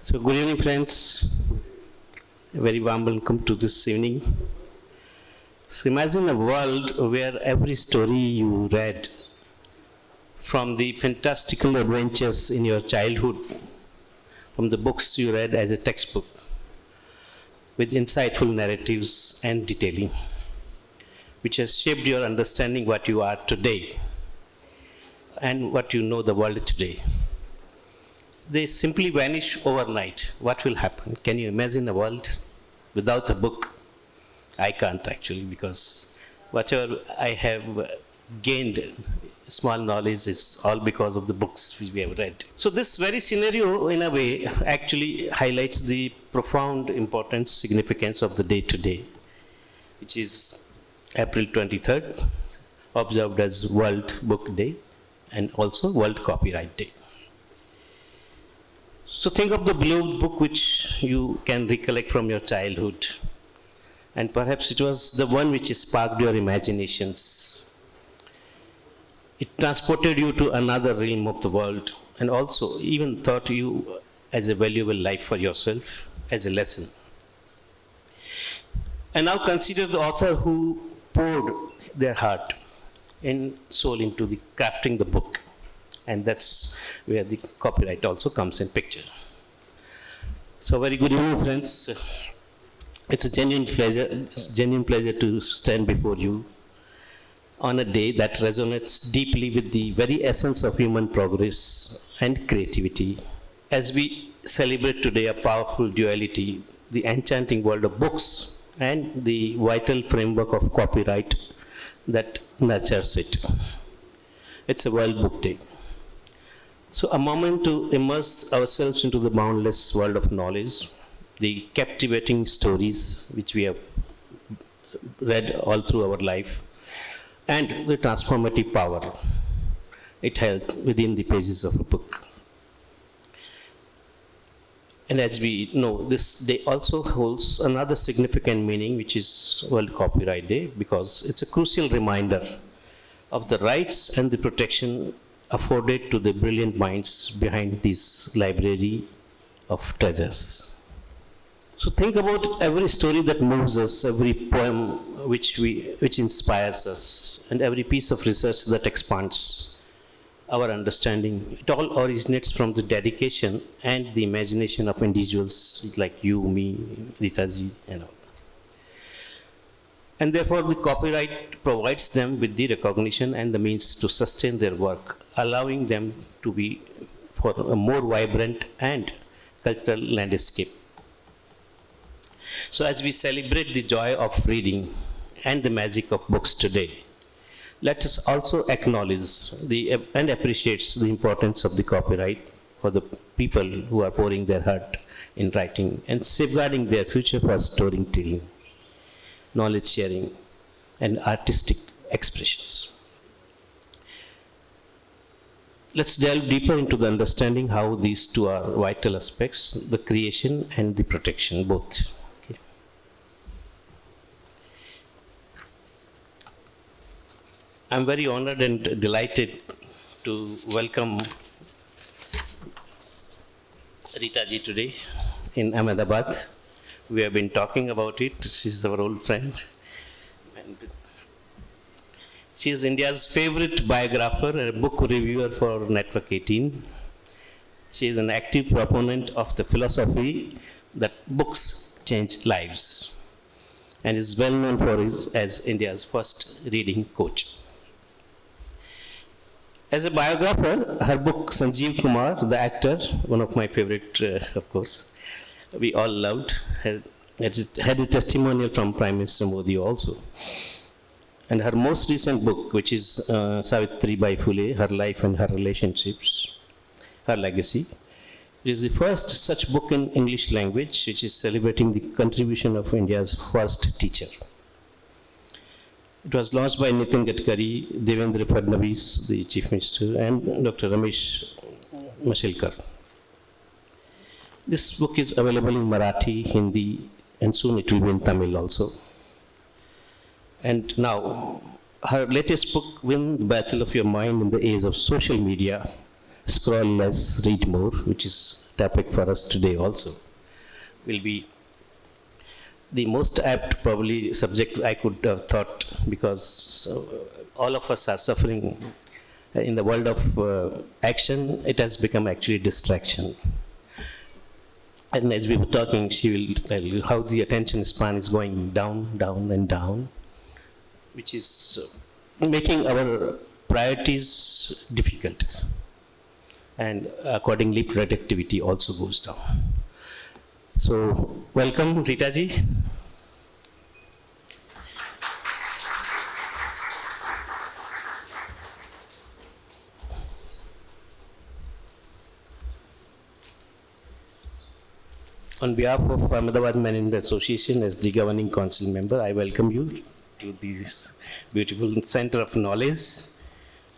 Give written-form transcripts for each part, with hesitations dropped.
So, good evening, friends. A very warm welcome to this evening. So, imagine a world where every story you read, from the fantastical adventures in your childhood, from the books you read as a textbook, with insightful narratives and detailing, which has shaped your understanding what you are today and what you know the world today. They simply vanish overnight. What will happen? Can you imagine a world without a book? I can't actually, because whatever I have gained small knowledge is all because of the books which we have read. So this very scenario in a way actually highlights the profound importance, significance of the day today, which is April 23rd, observed as World Book Day and also World Copyright Day. So think of the beloved book which you can recollect from your childhood, and perhaps it was the one which sparked your imaginations. It transported you to another realm of the world, and also even taught you as a valuable life for yourself, as a lesson. And now consider the author who poured their heart and soul into the crafting the book. And that's where the copyright also comes in picture. So very good evening, friends. It's a genuine pleasure to stand before you on a day that resonates deeply with the very essence of human progress and creativity. As we celebrate today a powerful duality, the enchanting world of books and the vital framework of copyright that nurtures it. It's a World Book Day. So a moment to immerse ourselves into the boundless world of knowledge, the captivating stories which we have read all through our life, and the transformative power it held within the pages of a book. And as we know, this day also holds another significant meaning, which is World Copyright Day, because it's a crucial reminder of the rights and the protection afforded to the brilliant minds behind this library of treasures. So think about every story that moves us, every poem which inspires us, and every piece of research that expands our understanding. It all originates from the dedication and the imagination of individuals like you, me, Reeta ji, and all. And therefore, the copyright provides them with the recognition and the means to sustain their work, allowing them to be for a more vibrant and cultural landscape. So as we celebrate the joy of reading and the magic of books today, let us also acknowledge and appreciate the importance of the copyright for the people who are pouring their heart in writing and safeguarding their future for storytelling, knowledge sharing, and artistic expressions. Let's delve deeper into the understanding how these two are vital aspects, the creation and the protection, both. Okay. I'm very honored and delighted to welcome Reeta ji today in Ahmedabad. We have been talking about it. She's our old friend. And she is India's favorite biographer, a book reviewer for Network 18. She is an active proponent of the philosophy that books change lives, and is well known for as India's first reading coach. As a biographer, her book Sanjeev Kumar, the actor, one of my favorite, of course, we all loved, had a testimonial from Prime Minister Modi also. And her most recent book, which is Savitri Bai Phule, Her Life and Her Relationships, Her Legacy, is the first such book in English language, which is celebrating the contribution of India's first teacher. It was launched by Nitin Gadkari, Devendra Fadnavis, the Chief Minister, and Dr. Ramesh Mashilkar. This book is available in Marathi, Hindi, and soon it will be in Tamil also. And now, her latest book, Win the Battle of Your Mind in the Age of Social Media, scroll less, read more, which is topic for us today also, will be the most apt probably subject I could have thought, because all of us are suffering in the world of action. It has become actually distraction. And as we were talking, she will tell you how the attention span is going down, down, and down, which is making our priorities difficult. And accordingly, productivity also goes down. So, welcome, Reeta ji. On behalf of Ahmedabad Men in the Association as the governing council member, I welcome you to this beautiful center of knowledge.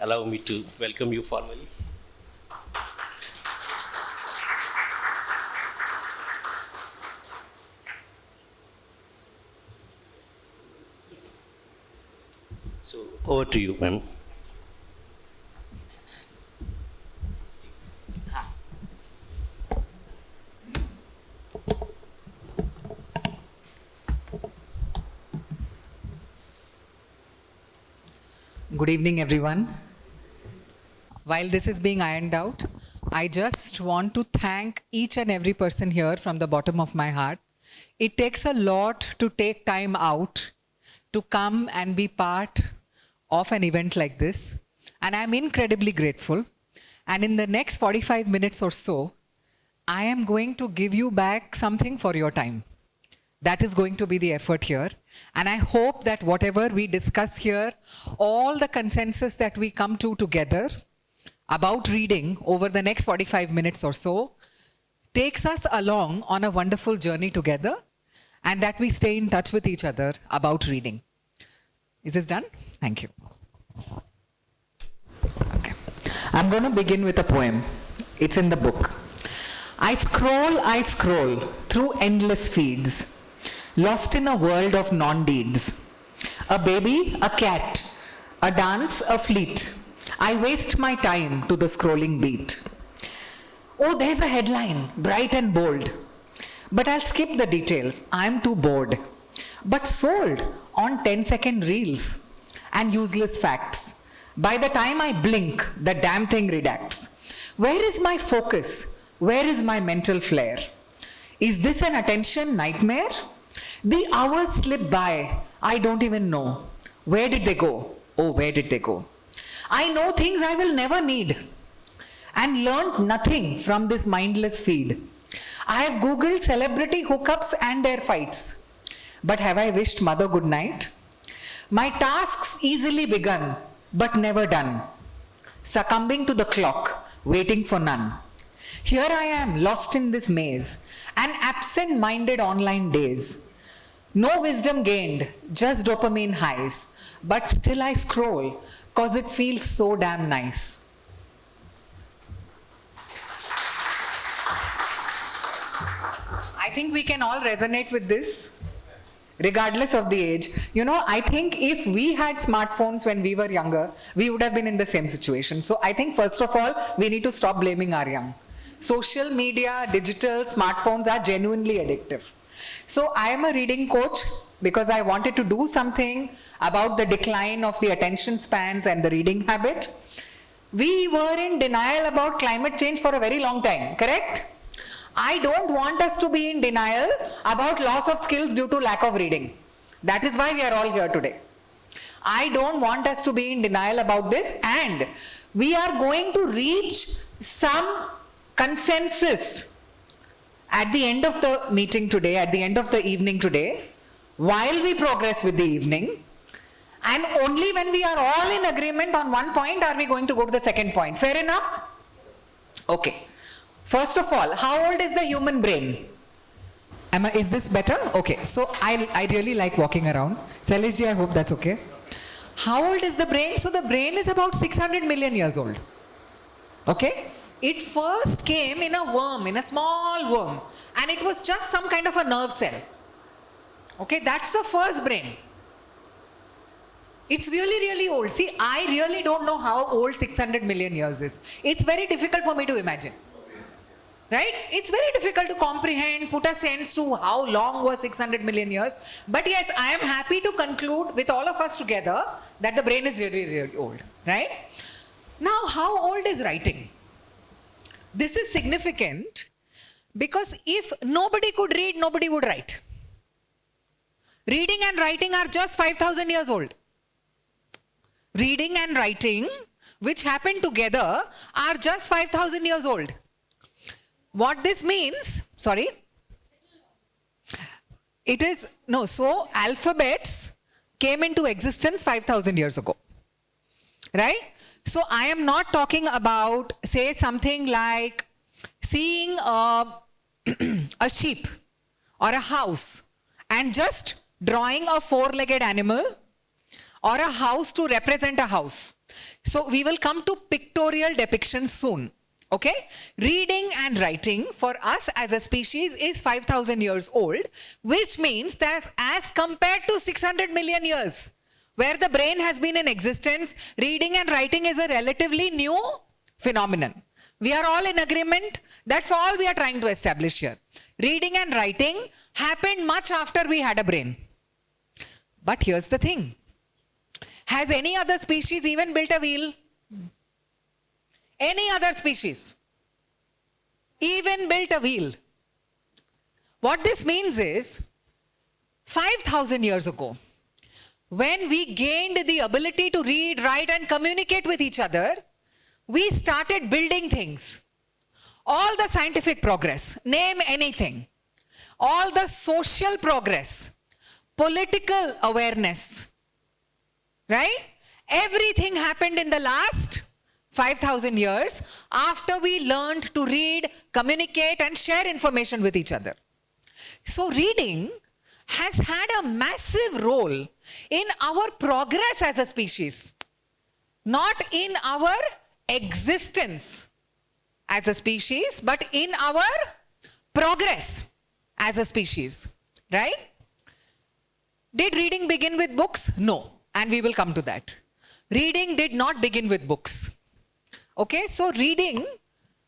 Allow me to welcome you formally. So, over to you, ma'am. Good evening, everyone. While this is being ironed out, I just want to thank each and every person here from the bottom of my heart. It takes a lot to take time out to come and be part of an event like this. And I'm incredibly grateful. And in the next 45 minutes or so, I am going to give you back something for your time. That is going to be the effort here. And I hope that whatever we discuss here, all the consensus that we come to together about reading over the next 45 minutes or so, takes us along on a wonderful journey together, and that we stay in touch with each other about reading. Is this done? Thank you. Okay. I'm going to begin with a poem. It's in the book. I scroll through endless feeds, lost in a world of non-deeds. A baby, a cat, a dance, a fleet. I waste my time to the scrolling beat. Oh, there's a headline, bright and bold. But I'll skip the details, I'm too bored. But sold on 10-second reels and useless facts. By the time I blink, the damn thing redacts. Where is my focus? Where is my mental flare? Is this an attention nightmare? The hours slip by, I don't even know. Where did they go? Oh, where did they go? I know things I will never need and learned nothing from this mindless feed. I have Googled celebrity hookups and their fights. But have I wished mother good night? My tasks easily begun, but never done. Succumbing to the clock, waiting for none. Here I am, lost in this maze, an absent-minded online days. No wisdom gained, just dopamine highs. But still I scroll, cause it feels so damn nice. I think we can all resonate with this, regardless of the age. You know, I think if we had smartphones when we were younger, we would have been in the same situation. So I think first of all, we need to stop blaming our young. Social media, digital, smartphones are genuinely addictive. So I am a reading coach because I wanted to do something about the decline of the attention spans and the reading habit. We were in denial about climate change for a very long time, correct? I don't want us to be in denial about loss of skills due to lack of reading. That is why we are all here today. I don't want us to be in denial about this, and we are going to reach some consensus at the end of the meeting today, at the end of the evening today, while we progress with the evening. And only when we are all in agreement on one point are we going to go to the second point. Fair enough? Okay. First of all, how old is the human brain? Is this better? Okay. So I really like walking around. Sailesh ji, I hope that's okay. How old is the brain? So the brain is about 600 million years old. Okay? It first came in a worm, in a small worm. And it was just some kind of a nerve cell. Okay? That's the first brain. It's really, really old. See, I really don't know how old 600 million years is. It's very difficult for me to imagine. Right? It's very difficult to comprehend, put a sense to how long was 600 million years. But yes, I am happy to conclude with all of us together that the brain is really, really old. Right? Now, how old is writing? This is significant because if nobody could read, nobody would write. Reading and writing are just 5,000 years old. Reading and writing, which happened together, are just 5,000 years old. What this means, so alphabets came into existence 5,000 years ago, right? So I am not talking about, say, something like seeing a sheep or a house and just drawing a four-legged animal or a house to represent a house. So we will come to pictorial depictions soon. Okay? Reading and writing for us as a species is 5,000 years old, which means that as compared to 600 million years, where the brain has been in existence, reading and writing is a relatively new phenomenon. We are all in agreement. That's all we are trying to establish here. Reading and writing happened much after we had a brain. But here's the thing. Has any other species even built a wheel? Any other species even built a wheel? What this means is, 5,000 years ago, when we gained the ability to read, write, and communicate with each other, we started building things. All the scientific progress, name anything, all the social progress, political awareness, right? Everything happened in the last 5,000 years after we learned to read, communicate, and share information with each other. So reading has had a massive role in our progress as a species, not in our existence as a species, but in our progress as a species, right? Did reading begin with books? No, and we will come to that. Reading did not begin with books. Okay, so reading,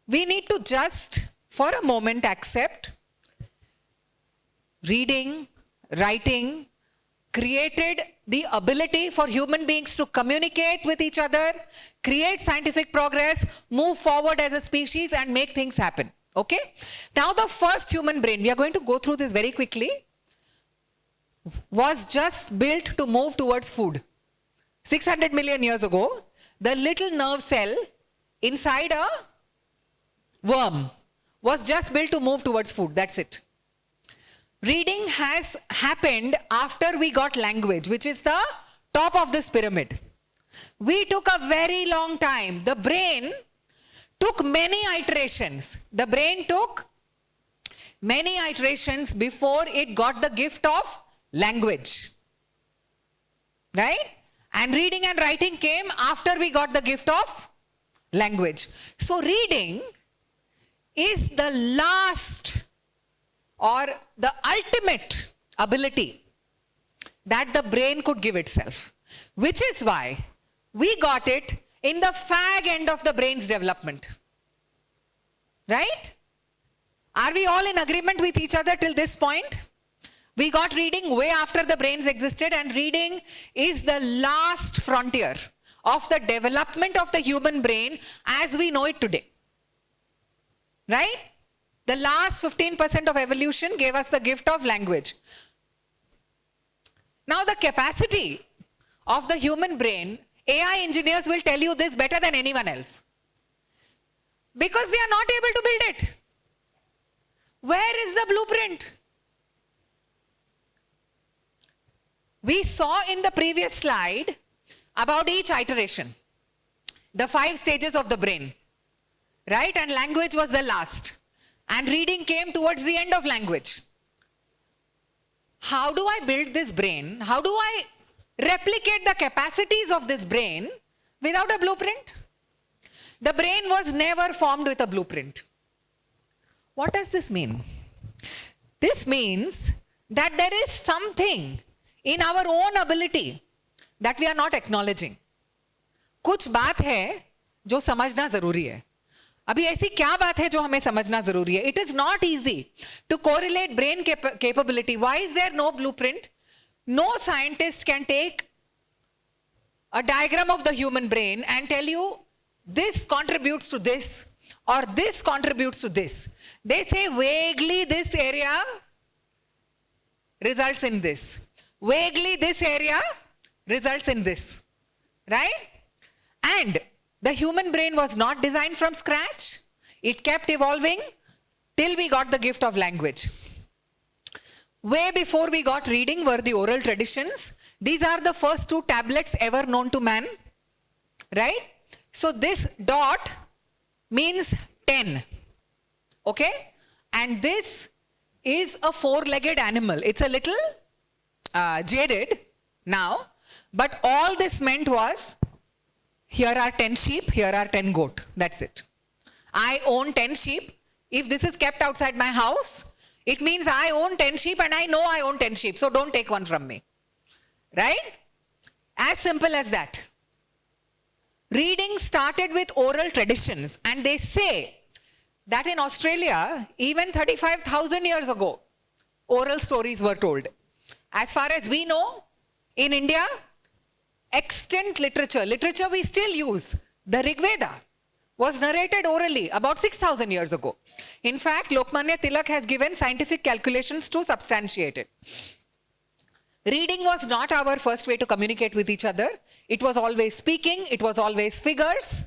we need to just for a moment accept reading, writing created the ability for human beings to communicate with each other, create scientific progress, move forward as a species and make things happen. Okay, now the first human brain, we are going to go through this very quickly, was just built to move towards food. 600 million years ago, the little nerve cell inside a worm was just built to move towards food. That's it. Reading has happened after we got language, which is the top of this pyramid. We took a very long time. The brain took many iterations. The brain took many iterations before it got the gift of language. Right? And reading and writing came after we got the gift of language. So reading is the last or the ultimate ability that the brain could give itself, which is why we got it in the fag end of the brain's development. Right? Are we all in agreement with each other till this point? We got reading way after the brains existed, and reading is the last frontier of the development of the human brain as we know it today. Right? The last 15% of evolution gave us the gift of language. Now the capacity of the human brain, AI engineers will tell you this better than anyone else. Because they are not able to build it. Where is the blueprint? We saw in the previous slide about each iteration, the 5 stages of the brain, right? And language was the last. And reading came towards the end of language. How do I build this brain? How do I replicate the capacities of this brain without a blueprint? The brain was never formed with a blueprint. What does this mean? This means that there is something in our own ability that we are not acknowledging. कुछ बात है जो समझना जरूरी है. अभी ऐसी क्या बात है जो हमें समझना जरूरी है? It is not easy to correlate brain capability. Why is there no blueprint? No scientist can take a diagram of the human brain and tell you this contributes to this or this contributes to this. They say vaguely this area results in this. Vaguely this area results in this. Right? And the human brain was not designed from scratch. It kept evolving till we got the gift of language. Way before we got reading were the oral traditions. These are the first 2 tablets ever known to man. Right? So this dot means 10. Okay? And this is a 4-legged animal. It's a little jaded now. But all this meant was, here are 10 sheep, here are 10 goat. That's it. I own 10 sheep. If this is kept outside my house, it means I own 10 sheep and I know I own 10 sheep. So don't take one from me. Right? As simple as that. Reading started with oral traditions, and they say that in Australia, even 35,000 years ago, oral stories were told. As far as we know, in India, extant literature we still use, the Rig Veda, was narrated orally about 6,000 years ago. In fact, Lokmanya Tilak has given scientific calculations to substantiate it. Reading was not our first way to communicate with each other. It was always speaking, it was always figures,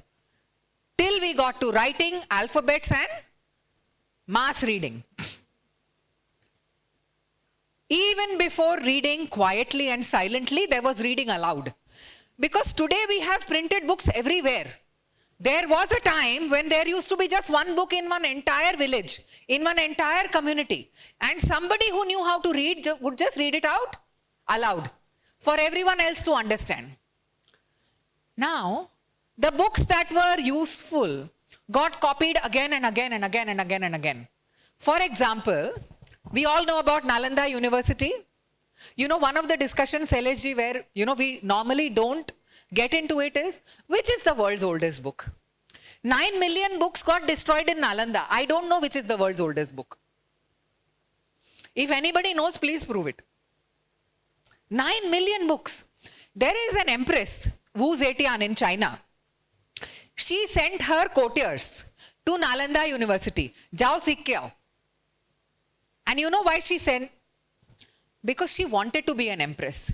till we got to writing, alphabets and mass reading. Even before reading quietly and silently, there was reading aloud. Because today we have printed books everywhere. There was a time when there used to be just one book in one entire village, in one entire community. And somebody who knew how to read would just read it out aloud for everyone else to understand. Now, the books that were useful got copied again and again and again and again and again. For example, we all know about Nalanda University. You know, one of the discussions, LSG, where, we normally don't get into it is, which is the world's oldest book? 9 million books got destroyed in Nalanda. I don't know which is the world's oldest book. If anybody knows, please prove it. 9 million books. There is an empress, Wu Zetian in China. She sent her courtiers to Nalanda University. Jao sikh ke aao. And you know why she sent? Because she wanted to be an empress.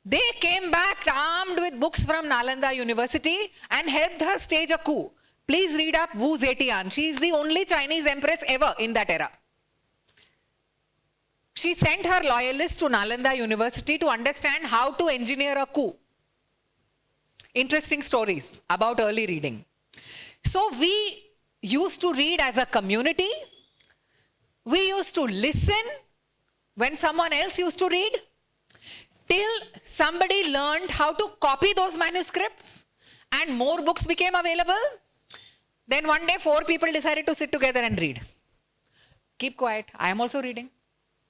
They came back armed with books from Nalanda University and helped her stage a coup. Please read up Wu Zetian. She is the only Chinese empress ever in that era. She sent her loyalists to Nalanda University to understand how to engineer a coup. Interesting stories about early reading. So we used to read as a community. We used to listen when someone else used to read, till somebody learned how to copy those manuscripts and more books became available. Then one day 4 people decided to sit together and read. Keep quiet, I am also reading.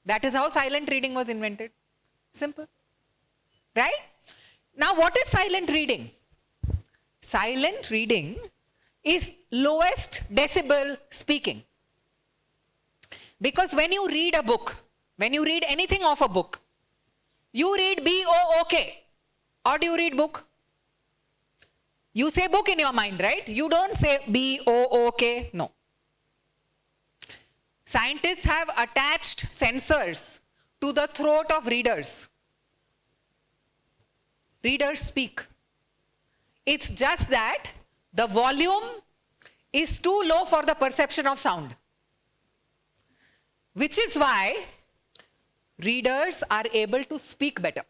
That is how silent reading was invented. Simple. Right? Now what is silent reading? Silent reading is lowest decibel speaking. Because when you read a book, when you read anything of a book, you read B-O-O-K. Or do you read book? You say book in your mind, right? You don't say B-O-O-K. No. Scientists have attached sensors to the throat of readers. Readers speak. It's just that the volume is too low for the perception of sound. Which is why readers are able to speak better.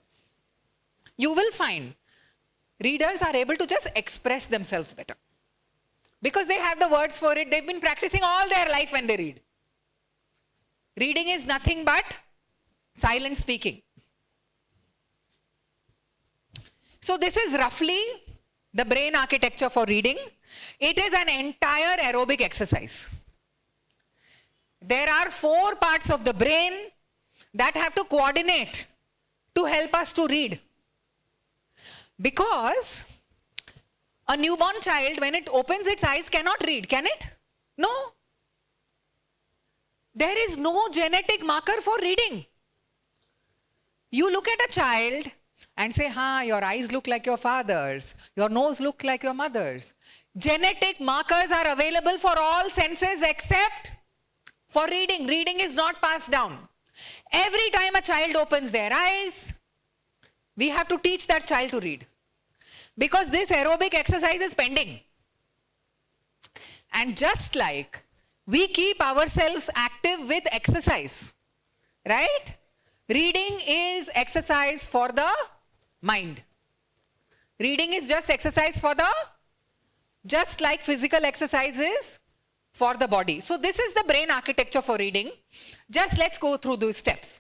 You will find readers are able to just express themselves better. Because they have the words for it. They've been practicing all their life when they read. Reading is nothing but silent speaking. So this is roughly the brain architecture for reading. It is an entire aerobic exercise. There are 4 parts of the brain that have to coordinate to help us to read. Because a newborn child, when it opens its eyes, cannot read, can it? No. There is no genetic marker for reading. You look at a child and say, your eyes look like your father's, your nose look like your mother's. Genetic markers are available for all senses except for reading. Reading is not passed down. Every time a child opens their eyes, we have to teach that child to read. Because this aerobic exercise is pending. And just like we keep ourselves active with exercise, right? Reading is exercise for the mind. Reading is just exercise for just like physical exercise is for the body. So this is the brain architecture for reading. Just let's go through those steps.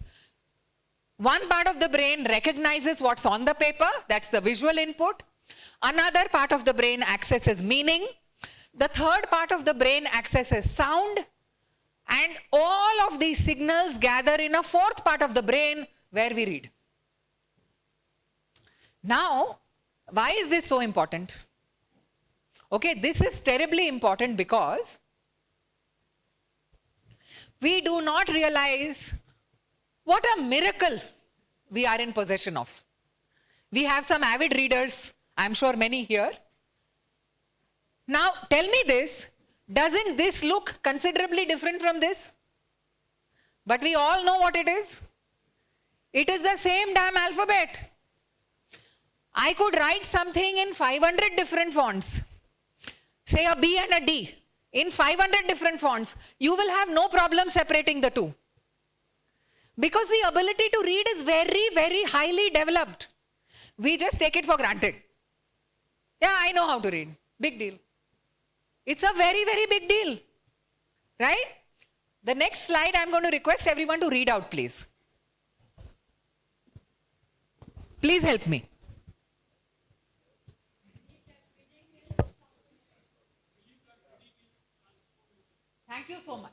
One part of the brain recognizes what's on the paper, that's the visual input. Another part of the brain accesses meaning. The third part of the brain accesses sound. And all of these signals gather in a fourth part of the brain where we read. Now, why is this so important? Okay, this is terribly important because we do not realize what a miracle we are in possession of. We have some avid readers, I'm sure many here. Now, tell me this, doesn't this look considerably different from this? But we all know what it is. It is the same damn alphabet. I could write something in 500 different fonts. Say a B and a D in 500 different fonts. You will have no problem separating the two. Because the ability to read is very, very highly developed. We just take it for granted. Yeah, I know how to read. Big deal. It's a very, very big deal. Right? The next slide, I'm going to request everyone to read out, please. Please help me. Thank you so much.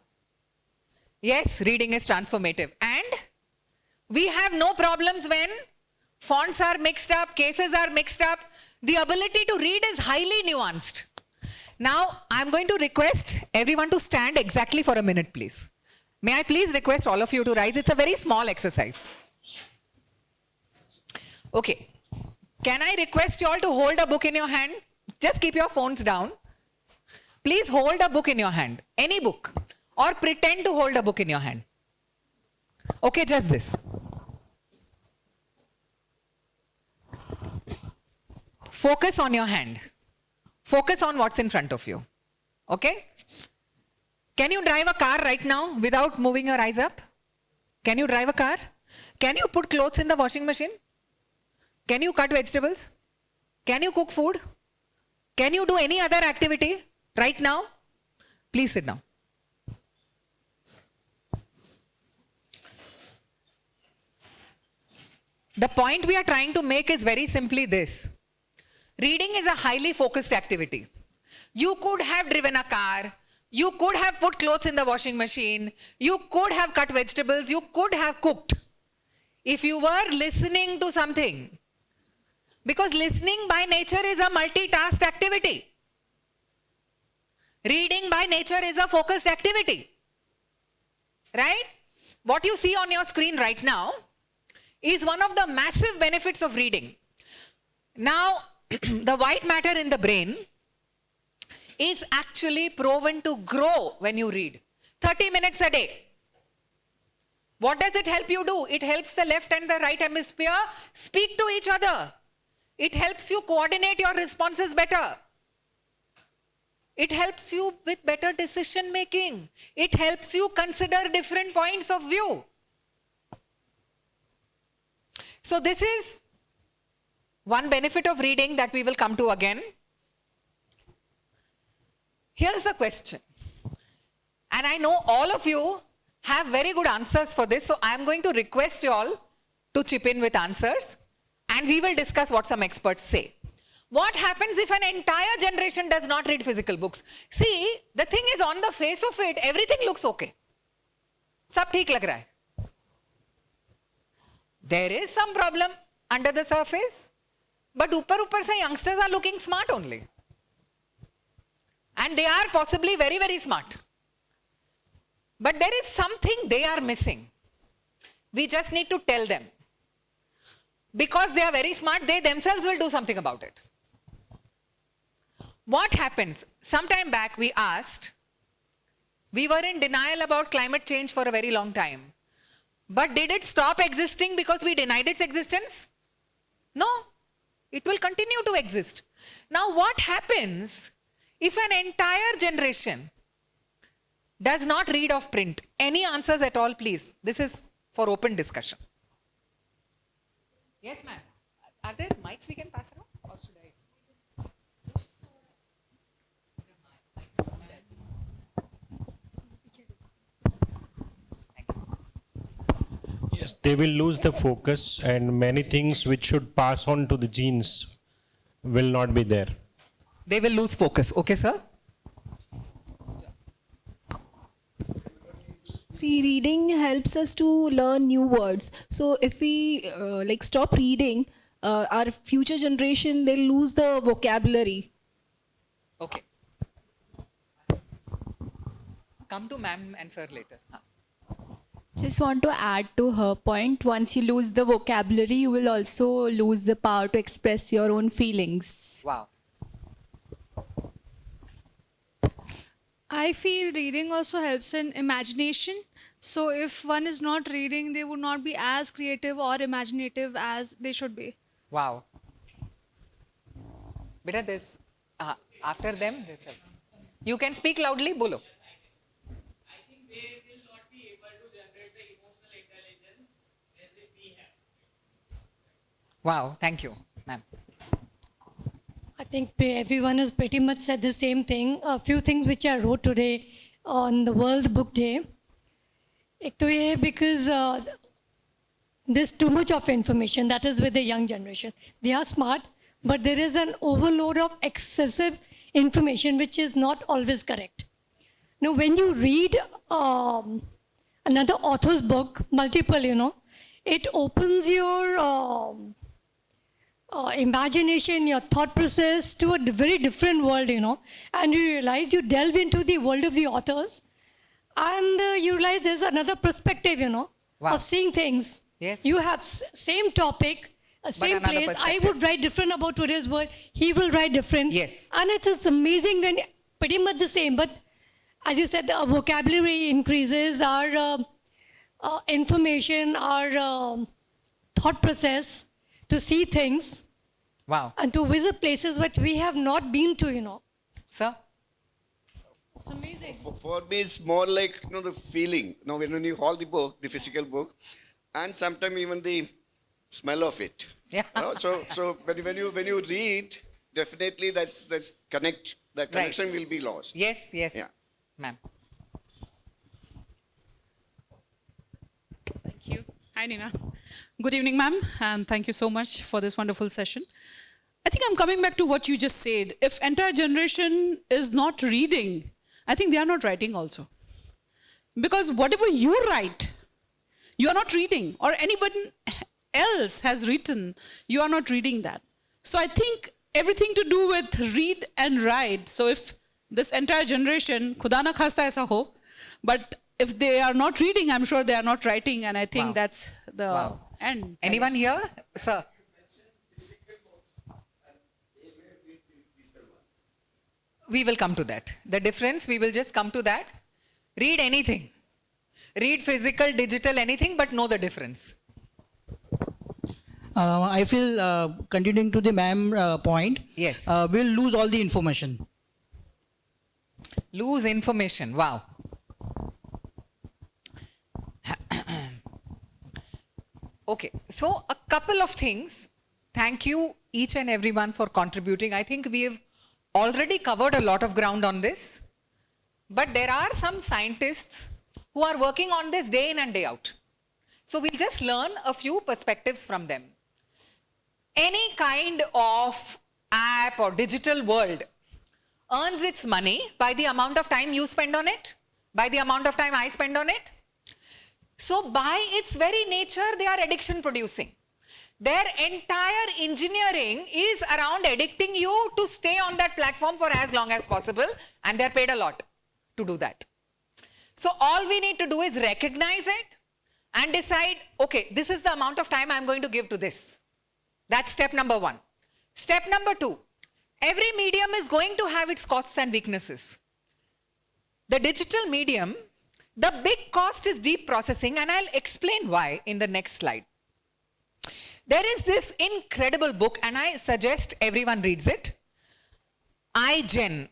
Yes, reading is transformative. And we have no problems when fonts are mixed up, cases are mixed up. The ability to read is highly nuanced. Now, I'm going to request everyone to stand exactly for a minute, please. May I please request all of you to rise? It's a very small exercise. Okay. Can I request you all to hold a book in your hand? Just keep your phones down. Please hold a book in your hand. Any book. Or pretend to hold a book in your hand. Okay, just this. Focus on your hand. Focus on what's in front of you. Okay? Can you drive a car right now without moving your eyes up? Can you drive a car? Can you put clothes in the washing machine? Can you cut vegetables? Can you cook food? Can you do any other activity right now? Please sit down. The point we are trying to make is very simply this. Reading is a highly focused activity. You could have driven a car. You could have put clothes in the washing machine. You could have cut vegetables. You could have cooked. If you were listening to something. Because listening by nature is a multitask activity. Reading by nature is a focused activity. Right? What you see on your screen right now is one of the massive benefits of reading. Now, the white matter in the brain is actually proven to grow when you read. 30 minutes a day. What does it help you do? It helps the left and the right hemisphere speak to each other. It helps you coordinate your responses better. It helps you with better decision making. It helps you consider different points of view. So this is one benefit of reading that we will come to again. Here's the question. And I know all of you have very good answers for this. So I'm going to request you all to chip in with answers. And we will discuss what some experts say. What happens if an entire generation does not read physical books? See, the thing is, on the face of it, everything looks okay. Sab theek lag raha hai. There is some problem under the surface. But upar se youngsters are looking smart only. And they are possibly very, very smart. But there is something they are missing. We just need to tell them. Because they are very smart, they themselves will do something about it. What happens? Sometime back we asked, we were in denial about climate change for a very long time. But did it stop existing because we denied its existence? No. It will continue to exist. Now what happens if an entire generation does not read of print? Any answers at all, please? This is for open discussion. Yes, ma'am. Are there mics we can pass around? Or should I? Yes, they will lose the focus, and many things which should pass on to the genes will not be there. They will lose focus. Okay, sir? See, reading helps us to learn new words. So if we stop reading, our future generation, they'll lose the vocabulary. Okay. Come to ma'am and sir later. Huh. Just want to add to her point. Once you lose the vocabulary, you will also lose the power to express your own feelings. Wow. I feel reading also helps in imagination. So if one is not reading, they would not be as creative or imaginative as they should be. Wow. Beta, there's, after them, there's a, you can speak loudly, bolo. I think they will not be able to generate the emotional intelligence as if we have. Wow, thank you, ma'am. I think everyone has pretty much said the same thing. A few things which I wrote today on the World Book Day. एक तो ये because there's too much of information, that is with the young generation. They are smart, but there is an overload of excessive information which is not always correct. Now, when you read another author's book, multiple, it opens your imagination, your thought process to a very different world, and you realize you delve into the world of the authors, and you realize there's another perspective, Wow. of seeing things. Yes. You have same topic, same another place. I perspective. would write different about today's world. He will write different. Yes. And it's amazing when pretty much the same. But as you said, the vocabulary increases, our information, our thought process to see things. Wow. And to visit places which we have not been to, Sir? It's amazing. For me, it's more like the feeling. When you hold the book, the physical book, and sometimes even the smell of it. Yeah. So when you read, definitely that's connect. That connection will be lost. Yes. Yeah. Ma'am. Thank you. Hi, Nina. Good evening, ma'am, and thank you so much for this wonderful session. I think I'm coming back to what you just said. If entire generation is not reading, I think they are not writing also. Because whatever you write, you are not reading, or anybody else has written, you are not reading that. So I think everything to do with read and write. So if this entire generation, khuda na khasta aisa ho, but if they are not reading, I'm sure they are not writing, and I think Wow. that's the Wow. end. I Anyone guess. here? Sir? We will come to that. The difference, we will just come to that. Read anything. Read physical, digital, anything, but know the difference. I feel, continuing to the ma'am point, Yes. we'll lose all the information. Lose information. Wow. Okay, so a couple of things. Thank you each and everyone for contributing. I think we have already covered a lot of ground on this. But there are some scientists who are working on this day in and day out. So we'll just learn a few perspectives from them. Any kind of app or digital world earns its money by the amount of time you spend on it, by the amount of time I spend on it. So by its very nature, they are addiction producing. Their entire engineering is around addicting you to stay on that platform for as long as possible, and they're paid a lot to do that. So all we need to do is recognize it and decide, okay, this is the amount of time I'm going to give to this. That's step number one. Step number two, every medium is going to have its costs and weaknesses. The digital medium, the big cost is deep processing, and I'll explain why in the next slide. There is this incredible book, and I suggest everyone reads it. iGen,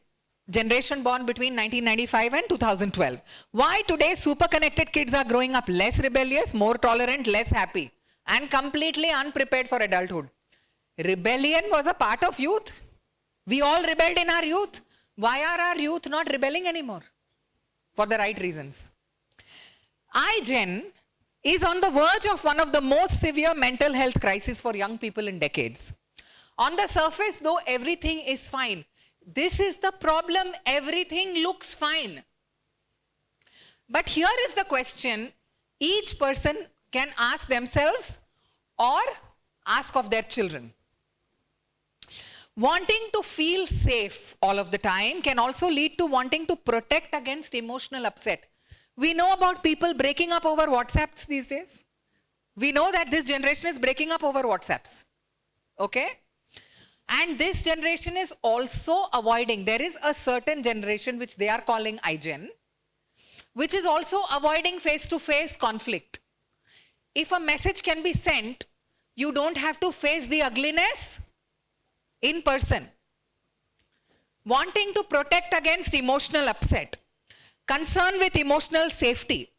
generation born between 1995 and 2012. Why today super connected kids are growing up less rebellious, more tolerant, less happy, and completely unprepared for adulthood. Rebellion was a part of youth. We all rebelled in our youth. Why are our youth not rebelling anymore? For the right reasons. iGen is on the verge of one of the most severe mental health crises for young people in decades. On the surface, though, everything is fine. This is the problem. Everything looks fine. But here is the question each person can ask themselves or ask of their children. Wanting to feel safe all of the time can also lead to wanting to protect against emotional upset. We know about people breaking up over WhatsApps these days. We know that this generation is breaking up over WhatsApps. Okay? And this generation is also avoiding. There is a certain generation which they are calling iGen, which is also avoiding face-to-face conflict. If a message can be sent, you don't have to face the ugliness in person. Wanting to protect against emotional upset. Concern with emotional safety.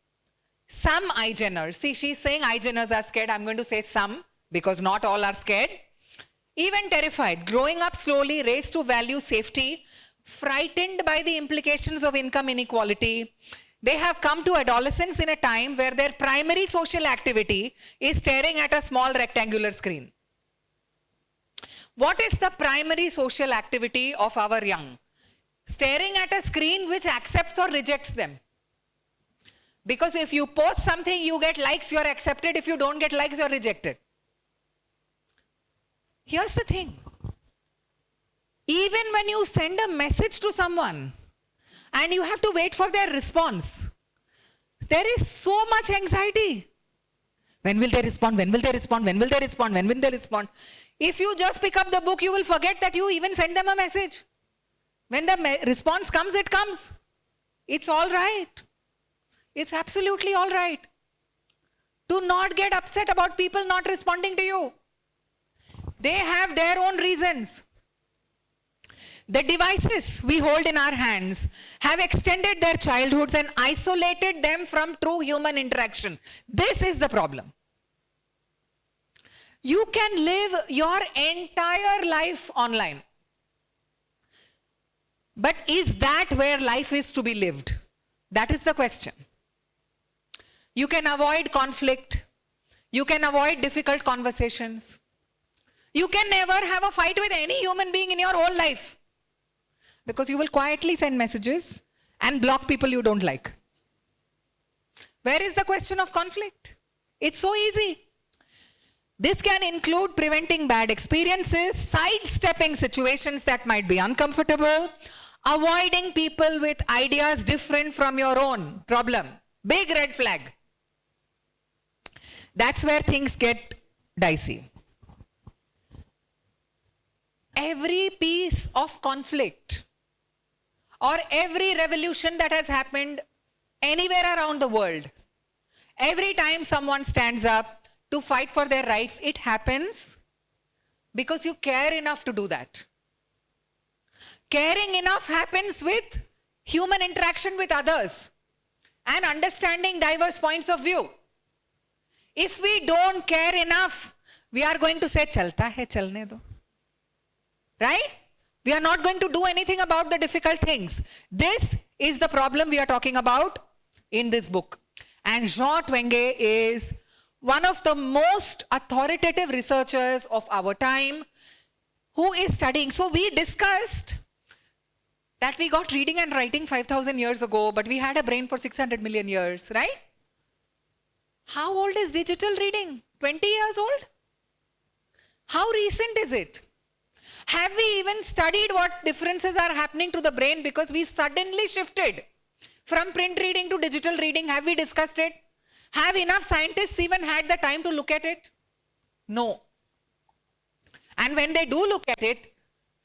Some iGeners, see, she's saying iGeners are scared. I'm going to say some, because not all are scared. Even terrified, growing up slowly, raised to value safety, frightened by the implications of income inequality. They have come to adolescence in a time where their primary social activity is staring at a small rectangular screen. What is the primary social activity of our young? Staring at a screen which accepts or rejects them. Because if you post something, you get likes, you're accepted. If you don't get likes, you're rejected. Here's the thing. Even when you send a message to someone and you have to wait for their response, there is so much anxiety. When will they respond? When will they respond? When will they respond? When will they respond? If you just pick up the book, you will forget that you even sent them a message. When the response comes, it comes. It's all right. It's absolutely all right. Do not get upset about people not responding to you. They have their own reasons. The devices we hold in our hands have extended their childhoods and isolated them from true human interaction. This is the problem. You can live your entire life online. But is that where life is to be lived? That is the question. You can avoid conflict. You can avoid difficult conversations. You can never have a fight with any human being in your whole life. Because you will quietly send messages and block people you don't like. Where is the question of conflict? It's so easy. This can include preventing bad experiences, sidestepping situations that might be uncomfortable, avoiding people with ideas different from your own. Problem. Big red flag. That's where things get dicey. Every piece of conflict or every revolution that has happened anywhere around the world, every time someone stands up to fight for their rights, it happens because you care enough to do that. Caring enough happens with human interaction with others and understanding diverse points of view. If we don't care enough, we are going to say, chalta hai, chalne do. Right? We are not going to do anything about the difficult things. This is the problem we are talking about in this book. And Jean Twenge is one of the most authoritative researchers of our time who is studying. So we discussed that we got reading and writing 5,000 years ago, but we had a brain for 600 million years, right? How old is digital reading? 20 years old? How recent is it? Have we even studied what differences are happening to the brain because we suddenly shifted from print reading to digital reading? Have we discussed it? Have enough scientists even had the time to look at it? No. And when they do look at it,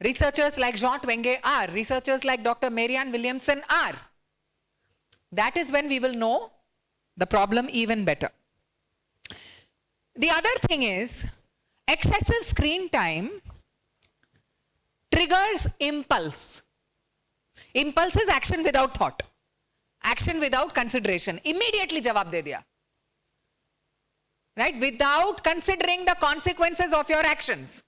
researchers like Jean Twenge are, researchers like Dr. Marianne Williamson are. That is when we will know the problem even better. The other thing is, excessive screen time triggers impulse. Impulse is action without thought. Action without consideration. Immediately jawab de diya. Right? Without considering the consequences of your actions.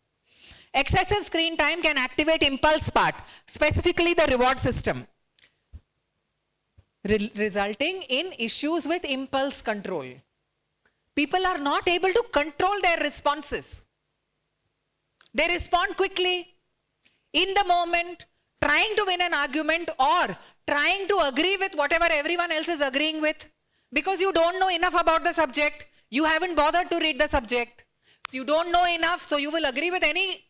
Excessive screen time can activate impulse part, specifically the reward system, resulting in issues with impulse control. People are not able to control their responses. They respond quickly, in the moment, trying to win an argument or trying to agree with whatever everyone else is agreeing with. Because you don't know enough about the subject, you haven't bothered to read the subject. So you don't know enough, so you will agree with any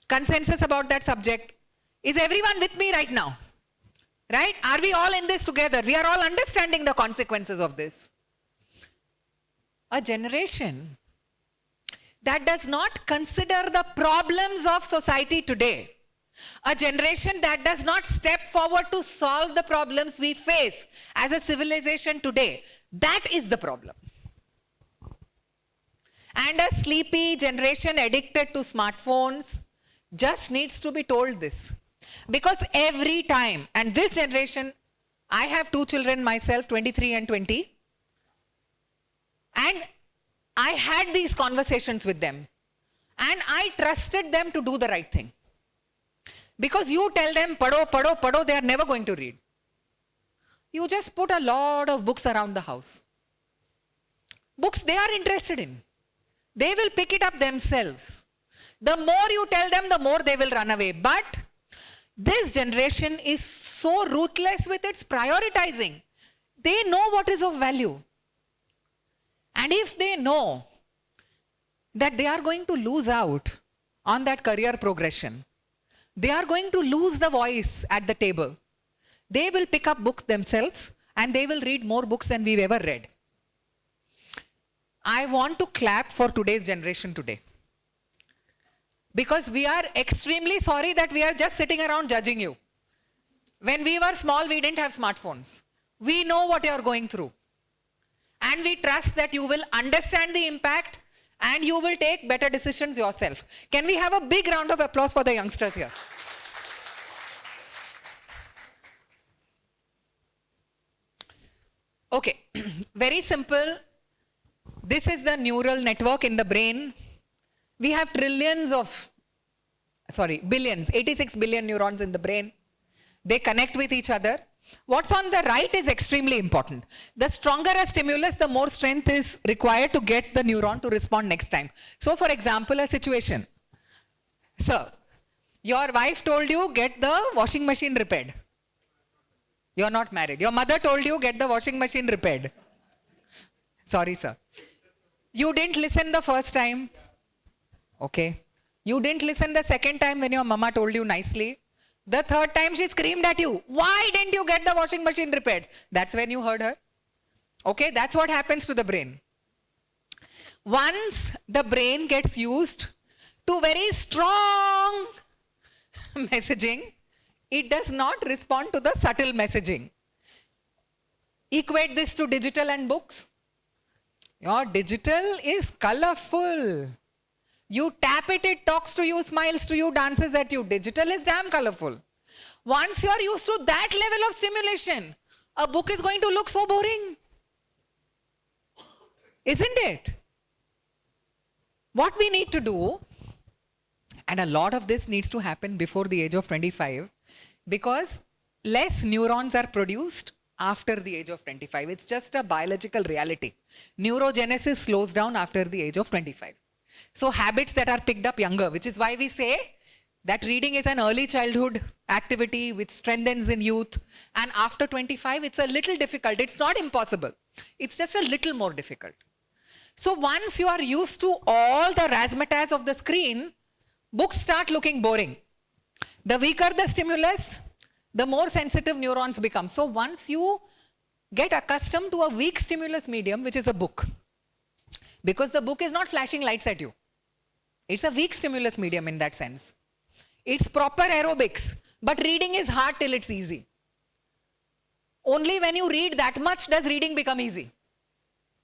consensus about that subject. Is everyone with me right now? Right? Are we all in this together? We are all understanding the consequences of this. A generation that does not consider the problems of society today, a generation that does not step forward to solve the problems we face as a civilization today, that is the problem. And a sleepy generation addicted to smartphones just needs to be told this. Because every time, and this generation, I have 2 children myself, 23 and 20, and I had these conversations with them. And I trusted them to do the right thing. Because you tell them, pado, pado, pado, they are never going to read. You just put a lot of books around the house. Books they are interested in. They will pick it up themselves. The more you tell them, the more they will run away. But this generation is so ruthless with its prioritizing. They know what is of value. And if they know that they are going to lose out on that career progression, they are going to lose the voice at the table, they will pick up books themselves and they will read more books than we've ever read. I want to clap for today's generation today. Because we are extremely sorry that we are just sitting around judging you. When we were small, we didn't have smartphones. We know what you are going through. And we trust that you will understand the impact and you will take better decisions yourself. Can we have a big round of applause for the youngsters here? Okay, very simple. This is the neural network in the brain. We have billions, 86 billion neurons in the brain. They connect with each other. What's on the right is extremely important. The stronger a stimulus, the more strength is required to get the neuron to respond next time. So for example, a situation. Sir, your wife told you, get the washing machine repaired. You're not married. Your mother told you, get the washing machine repaired. Sorry, sir. You didn't listen the first time. Okay. You didn't listen the second time when your mama told you nicely. The third time she screamed at you. Why didn't you get the washing machine repaired? That's when you heard her. Okay, that's what happens to the brain. Once the brain gets used to very strong messaging, it does not respond to the subtle messaging. Equate this to digital and books. Your digital is colorful. You tap it, it talks to you, smiles to you, dances at you. Digital is damn colorful. Once you are used to that level of stimulation, a book is going to look so boring. Isn't it? What we need to do, and a lot of this needs to happen before the age of 25, because less neurons are produced after the age of 25. It's just a biological reality. Neurogenesis slows down after the age of 25. So habits that are picked up younger, which is why we say that reading is an early childhood activity which strengthens in youth. And after 25, it's a little difficult. It's not impossible. It's just a little more difficult. So once you are used to all the razzmatazz of the screen, books start looking boring. The weaker the stimulus, the more sensitive neurons become. So once you get accustomed to a weak stimulus medium, which is a book, because the book is not flashing lights at you. It's a weak stimulus medium in that sense. It's proper aerobics, but reading is hard till it's easy. Only when you read that much does reading become easy.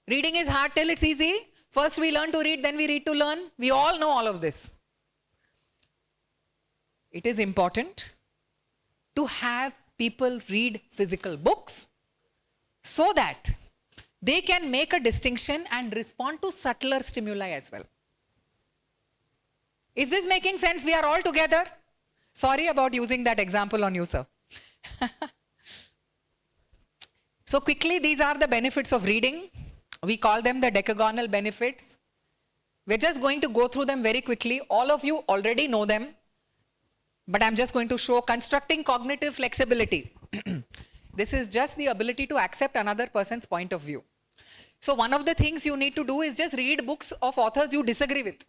Reading is hard till it's easy. First we learn to read, then we read to learn. We all know all of this. It is important to have people read physical books so that they can make a distinction and respond to subtler stimuli as well. Is this making sense? We are all together? Sorry about using that example on you, sir. So quickly, these are the benefits of reading. We call them the decagonal benefits. We're just going to go through them very quickly. All of you already know them, but I'm just going to show constructing cognitive flexibility. This is just the ability to accept another person's point of view. So one of the things you need to do is just read books of authors you disagree with.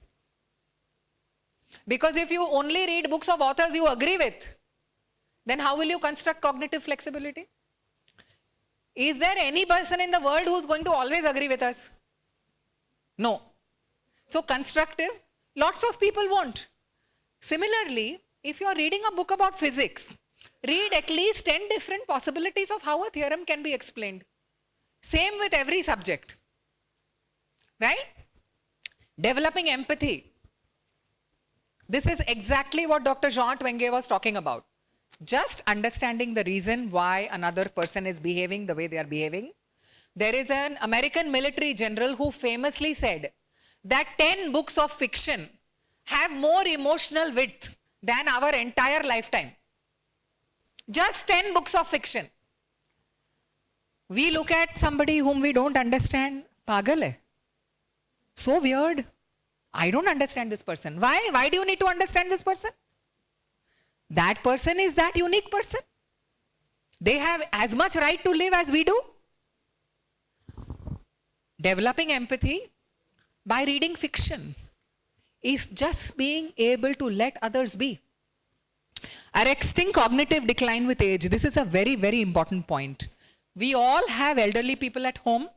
Because if you only read books of authors you agree with, then how will you construct cognitive flexibility? Is there any person in the world who's going to always agree with us? No. So constructive, lots of people won't. Similarly, if you're reading a book about physics, read at least 10 different possibilities of how a theorem can be explained. Same with every subject. Right? Developing empathy. This is exactly what Dr. Jean Twenge was talking about. Just understanding the reason why another person is behaving the way they are behaving. There is an American military general who famously said that 10 books of fiction have more emotional width than our entire lifetime. Just 10 books of fiction. We look at somebody whom we don't understand, pagal hai. So weird. I don't understand this person. Why? Why do you need to understand this person? That person is that unique person. They have as much right to live as we do. Developing empathy by reading fiction is just being able to let others be. Arresting cognitive decline with age. This is a very, very important point. We all have elderly people at home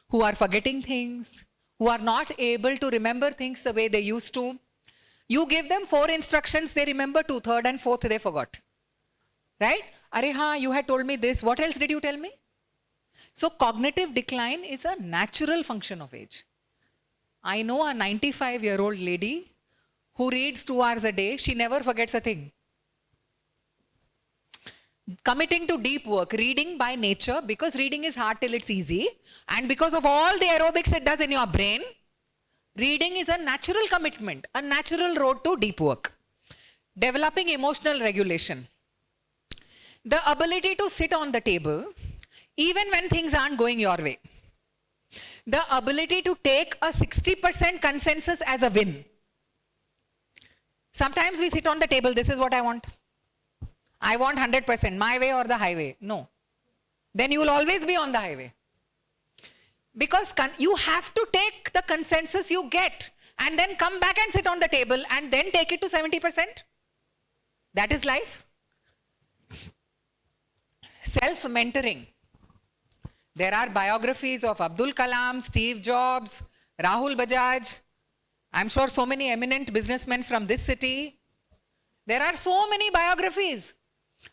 who are forgetting things, who are not able to remember things the way they used to. You give them 4 instructions, they remember 2, 3rd and 4th they forgot. Right? Are you had told me this, what else did you tell me? So cognitive decline is a natural function of age. I know a 95-year-old lady who reads 2 hours a day, she never forgets a thing. Committing to deep work, reading by nature, because reading is hard till it's easy, and because of all the aerobics it does in your brain, reading is a natural commitment, a natural road to deep work. Developing emotional regulation. The ability to sit on the table, even when things aren't going your way. The ability to take a 60% consensus as a win. Sometimes we sit on the table, this is what I want. I want 100%, my way or the highway. No. Then you will always be on the highway. Because you have to take the consensus you get and then come back and sit on the table and then take it to 70%. That is life. Self-mentoring. There are biographies of Abdul Kalam, Steve Jobs, Rahul Bajaj. I'm sure so many eminent businessmen from this city. There are so many biographies.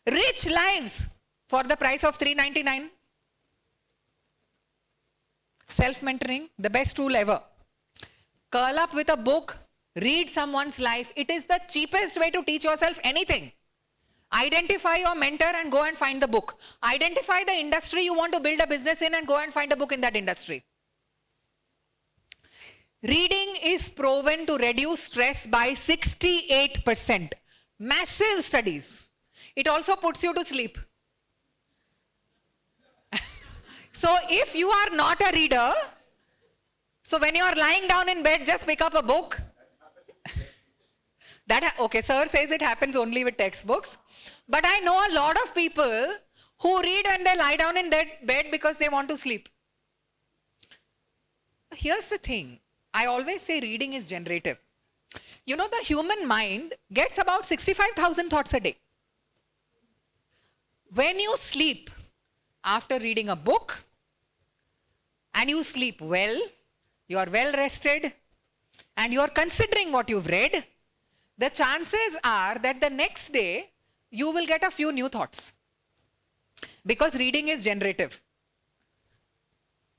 Rich lives for the price of $3.99. Self-mentoring, the best tool ever. Curl up with a book, read someone's life. It is the cheapest way to teach yourself anything. Identify your mentor and go and find the book. Identify the industry you want to build a business in and go and find a book in that industry. Reading is proven to reduce stress by 68%. Massive studies. It also puts you to sleep. So if you are not a reader, so when you are lying down in bed, just pick up a book. Okay, sir says it happens only with textbooks. But I know a lot of people who read when they lie down in that bed because they want to sleep. here's the thing. I always say reading is generative. You know, the human mind gets about 65,000 thoughts a day. When you sleep after reading a book and you sleep well, you are well rested, and you are considering what you've read, the chances are that the next day you will get a few new thoughts. Because reading is generative.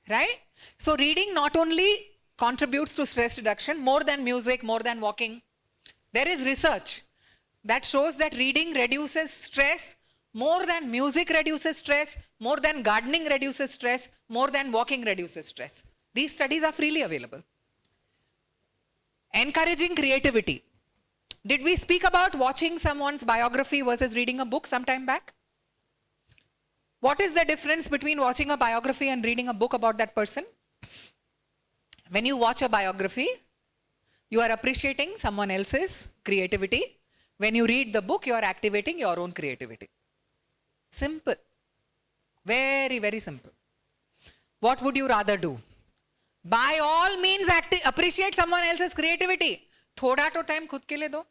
Right? So reading not only contributes to stress reduction more than music, more than walking. There is research that shows that reading reduces stress more than music reduces stress, more than gardening reduces stress, more than walking reduces stress. These studies are freely available. Encouraging creativity. Did we speak about watching someone's biography versus reading a book some time back? What is the difference between watching a biography and reading a book about that person? When you watch a biography, you are appreciating someone else's creativity. When you read the book, you are activating your own creativity. Simple. Very, very simple. What would you rather do? By all means, appreciate someone else's creativity. Thoda to time khud ke liye do.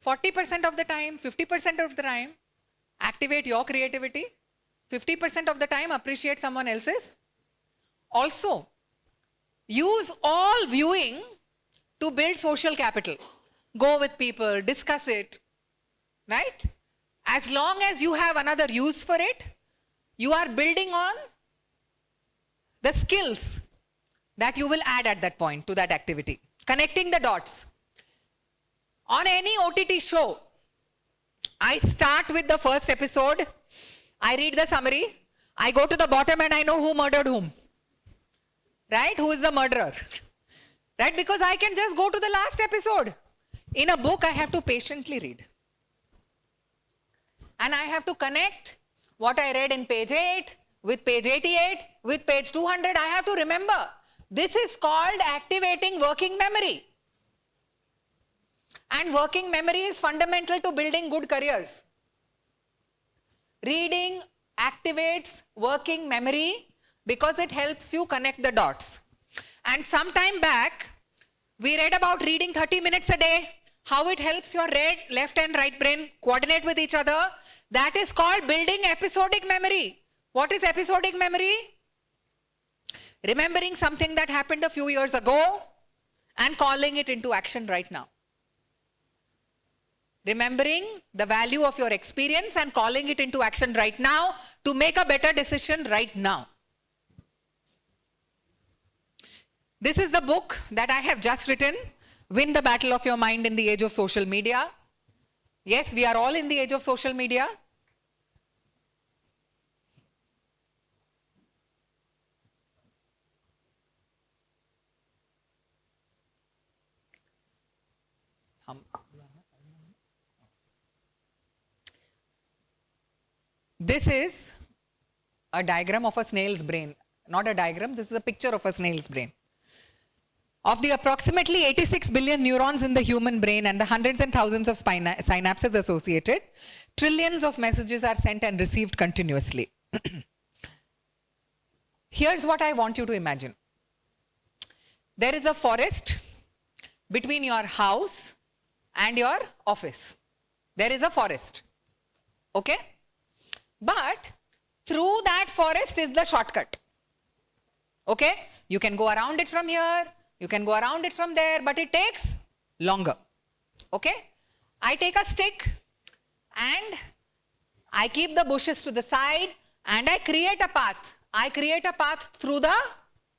40% of the time, 50% of the time, activate your creativity. 50% of the time, appreciate someone else's. Also, use all viewing to build social capital. Go with people, discuss it, right? As long as you have another use for it, you are building on the skills that you will add at that point to that activity. Connecting the dots. On any OTT show, I start with the first episode, I read the summary, I go to the bottom and I know who murdered whom. Right? Who is the murderer? Right? Because I can just go to the last episode. In a book, I have to patiently read. And I have to connect what I read in page 8 with page 88 with page 200. I have to remember. This is called activating working memory. And working memory is fundamental to building good careers. Reading activates working memory because it helps you connect the dots. And some time back, we read about reading 30 minutes a day, how it helps your left and right brain coordinate with each other. That is called building episodic memory. What is episodic memory? Remembering something that happened a few years ago and calling it into action right now. Remembering the value of your experience and calling it into action right now to make a better decision right now. This is the book that I have just written, Win the Battle of Your Mind in the Age of Social Media. Yes, we are all in the age of social media. This is a diagram of a snail's brain. Not a diagram, this is a picture of a snail's brain. Of the approximately 86 billion neurons in the human brain and the hundreds and thousands of synapses associated, trillions of messages are sent and received continuously. Here's what I want you to imagine. There is a forest between your house and your office. There is a forest. Okay? But through that forest is the shortcut. Okay? You can go around it from here, you can go around it from there, but it takes longer. Okay? I take a stick and I keep the bushes to the side and I create a path. I create a path through the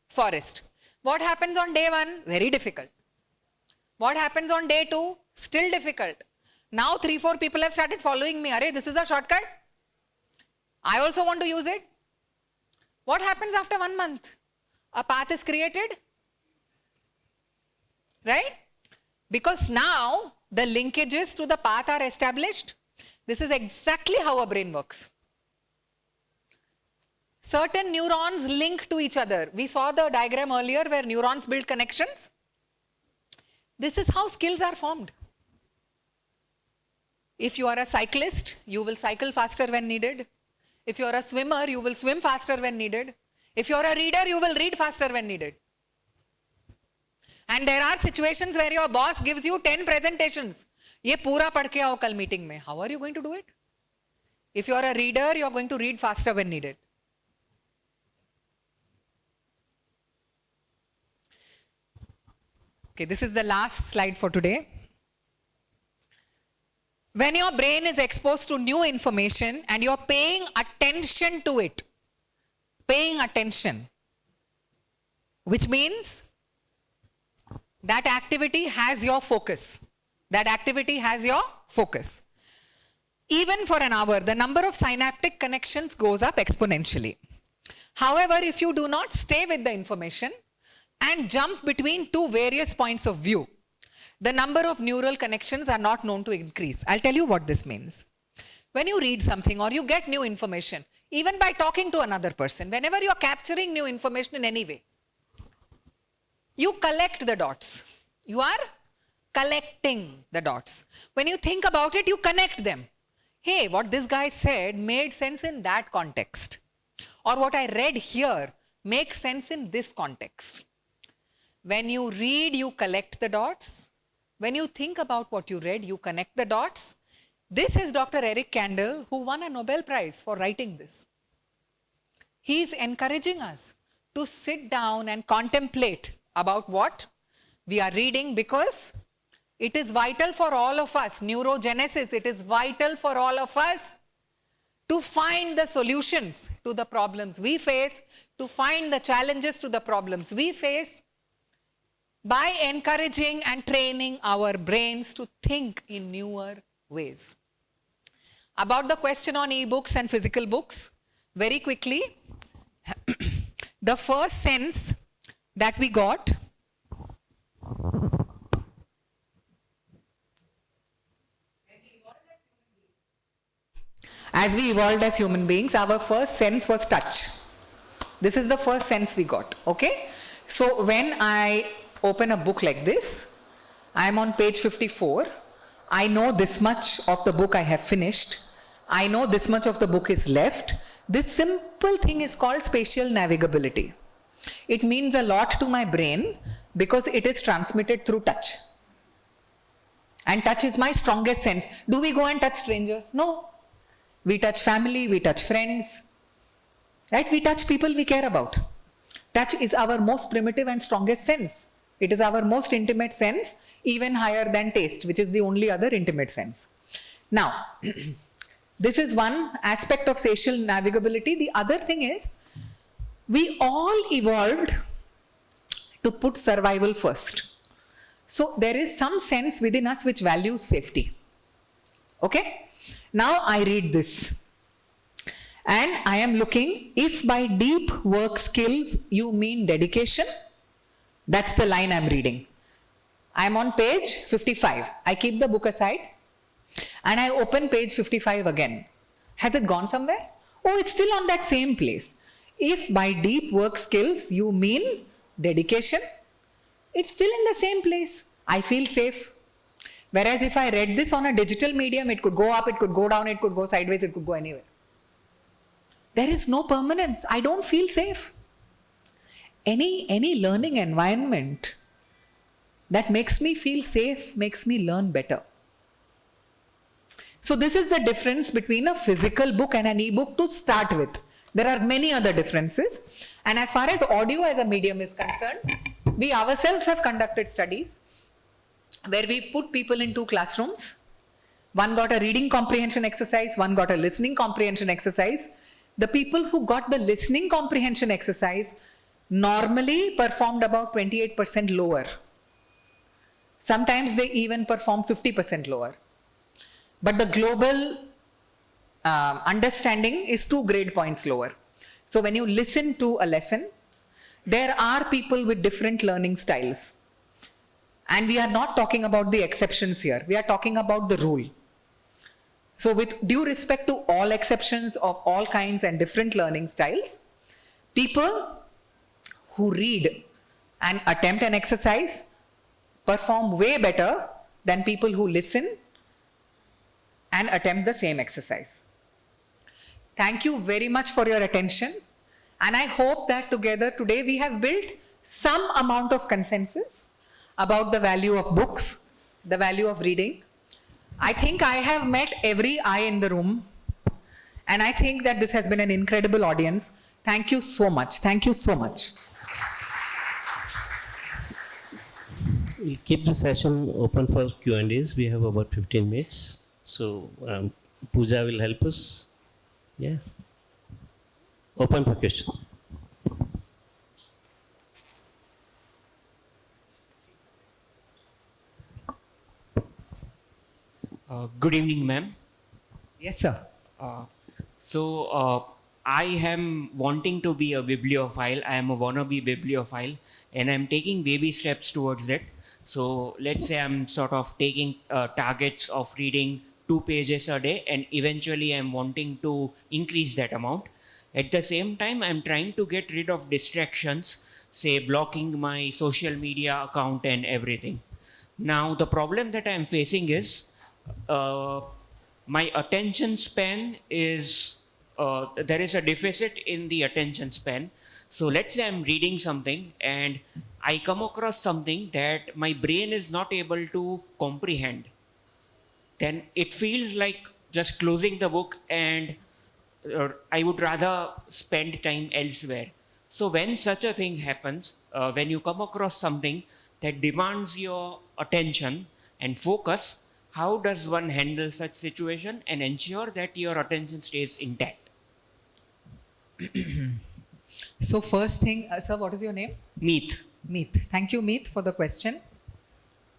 forest. What happens on day 1? Very difficult. What happens on day 2? Still difficult. Now 3-4 people have started following me. Arey, this is a shortcut. I also want to use it. What happens after 1 month? A path is created. Right? Because now the linkages to the path are established. This is exactly how a brain works. Certain neurons link to each other. We saw the diagram earlier where neurons build connections. This is how skills are formed. If you are a cyclist, you will cycle faster when needed. If you are a swimmer, you will swim faster when needed. If you're a reader, you will read faster when needed. And there are situations where your boss gives you 10 presentations. ये पूरा पढ़ के आओ कल meeting में. How are you going to do it? If you're a reader, you're going to read faster when needed. Okay, this is the last slide for today. When your brain is exposed to new information and you're paying attention to it, paying attention, which means that activity has your focus. That activity has your focus. Even for an hour, the number of synaptic connections goes up exponentially. However, if you do not stay with the information and jump between two various points of view, the number of neural connections are not known to increase. I'll tell you what this means. When you read something or you get new information, even by talking to another person, whenever you're capturing new information in any way, you collect the dots. You are collecting the dots. When you think about it, you connect them. Hey, what this guy said made sense in that context. Or what I read here makes sense in this context. When you read, you collect the dots. When you think about what you read, you connect the dots. This is Dr. Eric Kandel, who won a Nobel Prize for writing this. He is encouraging us to sit down and contemplate about what we are reading, because it is vital for all of us. Neurogenesis, it is vital for all of us to find the solutions to the problems we face, to find the challenges to the problems we face, by encouraging and training our brains to think in newer ways. About the question on e-books and physical books, very quickly, the first sense that we got as we evolved as human beings, our first sense was touch. This is the first sense we got, okay? So when I open a book like this, I'm on page 54. I know this much of the book I have finished. I know this much of the book is left. This simple thing is called spatial navigability. It means a lot to my brain because it is transmitted through touch. And touch is my strongest sense. Do we go and touch strangers? No. We touch family, we touch friends, right? We touch people we care about. Touch is our most primitive and strongest sense. It is our most intimate sense, even higher than taste, which is the only other intimate sense. Now, this is one aspect of spatial navigability. The other thing is, we all evolved to put survival first. So there is some sense within us which values safety. Okay? Now I read this. And I am looking, if by deep work skills you mean dedication, that's the line I'm reading. I'm on page 55. I keep the book aside and I open page 55 again. Has it gone somewhere? Oh, it's still on that same place. If by deep work skills you mean dedication, it's still in the same place. I feel safe. Whereas if I read this on a digital medium, it could go up, it could go down, it could go sideways, it could go anywhere. There is no permanence. I don't feel safe. Any learning environment that makes me feel safe makes me learn better. So this is the difference between a physical book and an e-book to start with. There are many other differences. And as far as audio as a medium is concerned, we ourselves have conducted studies where we put people in 2 classrooms. One got a reading comprehension exercise, one got a listening comprehension exercise. The people who got the listening comprehension exercise normally performed about 28% lower. Sometimes they even perform 50% lower. But the global understanding is 2 grade points lower. So when you listen to a lesson, there are people with different learning styles. And we are not talking about the exceptions here. We are talking about the rule. So with due respect to all exceptions of all kinds and different learning styles, people who read and attempt an exercise perform way better than people who listen and attempt the same exercise. Thank you very much for your attention. And I hope that together today we have built some amount of consensus about the value of books, the value of reading. I think I have met every eye in the room, and I think that this has been an incredible audience. Thank you so much. Thank you so much. We'll keep the session open for Q&As. We have about 15 minutes. So Pooja will help us. Yeah. Open for questions. Good evening, ma'am. Yes, sir. I am wanting to be a bibliophile. I am a wannabe bibliophile, and I'm taking baby steps towards it. So let's say I'm sort of taking targets of reading 2 pages a day, and eventually I'm wanting to increase that amount. At the same time, I'm trying to get rid of distractions, say blocking my social media account and everything. Now, the problem that I'm facing is my attention span is, there is a deficit in the attention span. So let's say I'm reading something and I come across something that my brain is not able to comprehend. Then it feels like just closing the book and I would rather spend time elsewhere. So when such a thing happens, when you come across something that demands your attention and focus, how does one handle such situation and ensure that your attention stays intact? So first thing, sir, what is your name? Meet. Meet. Thank you, Meet, for the question.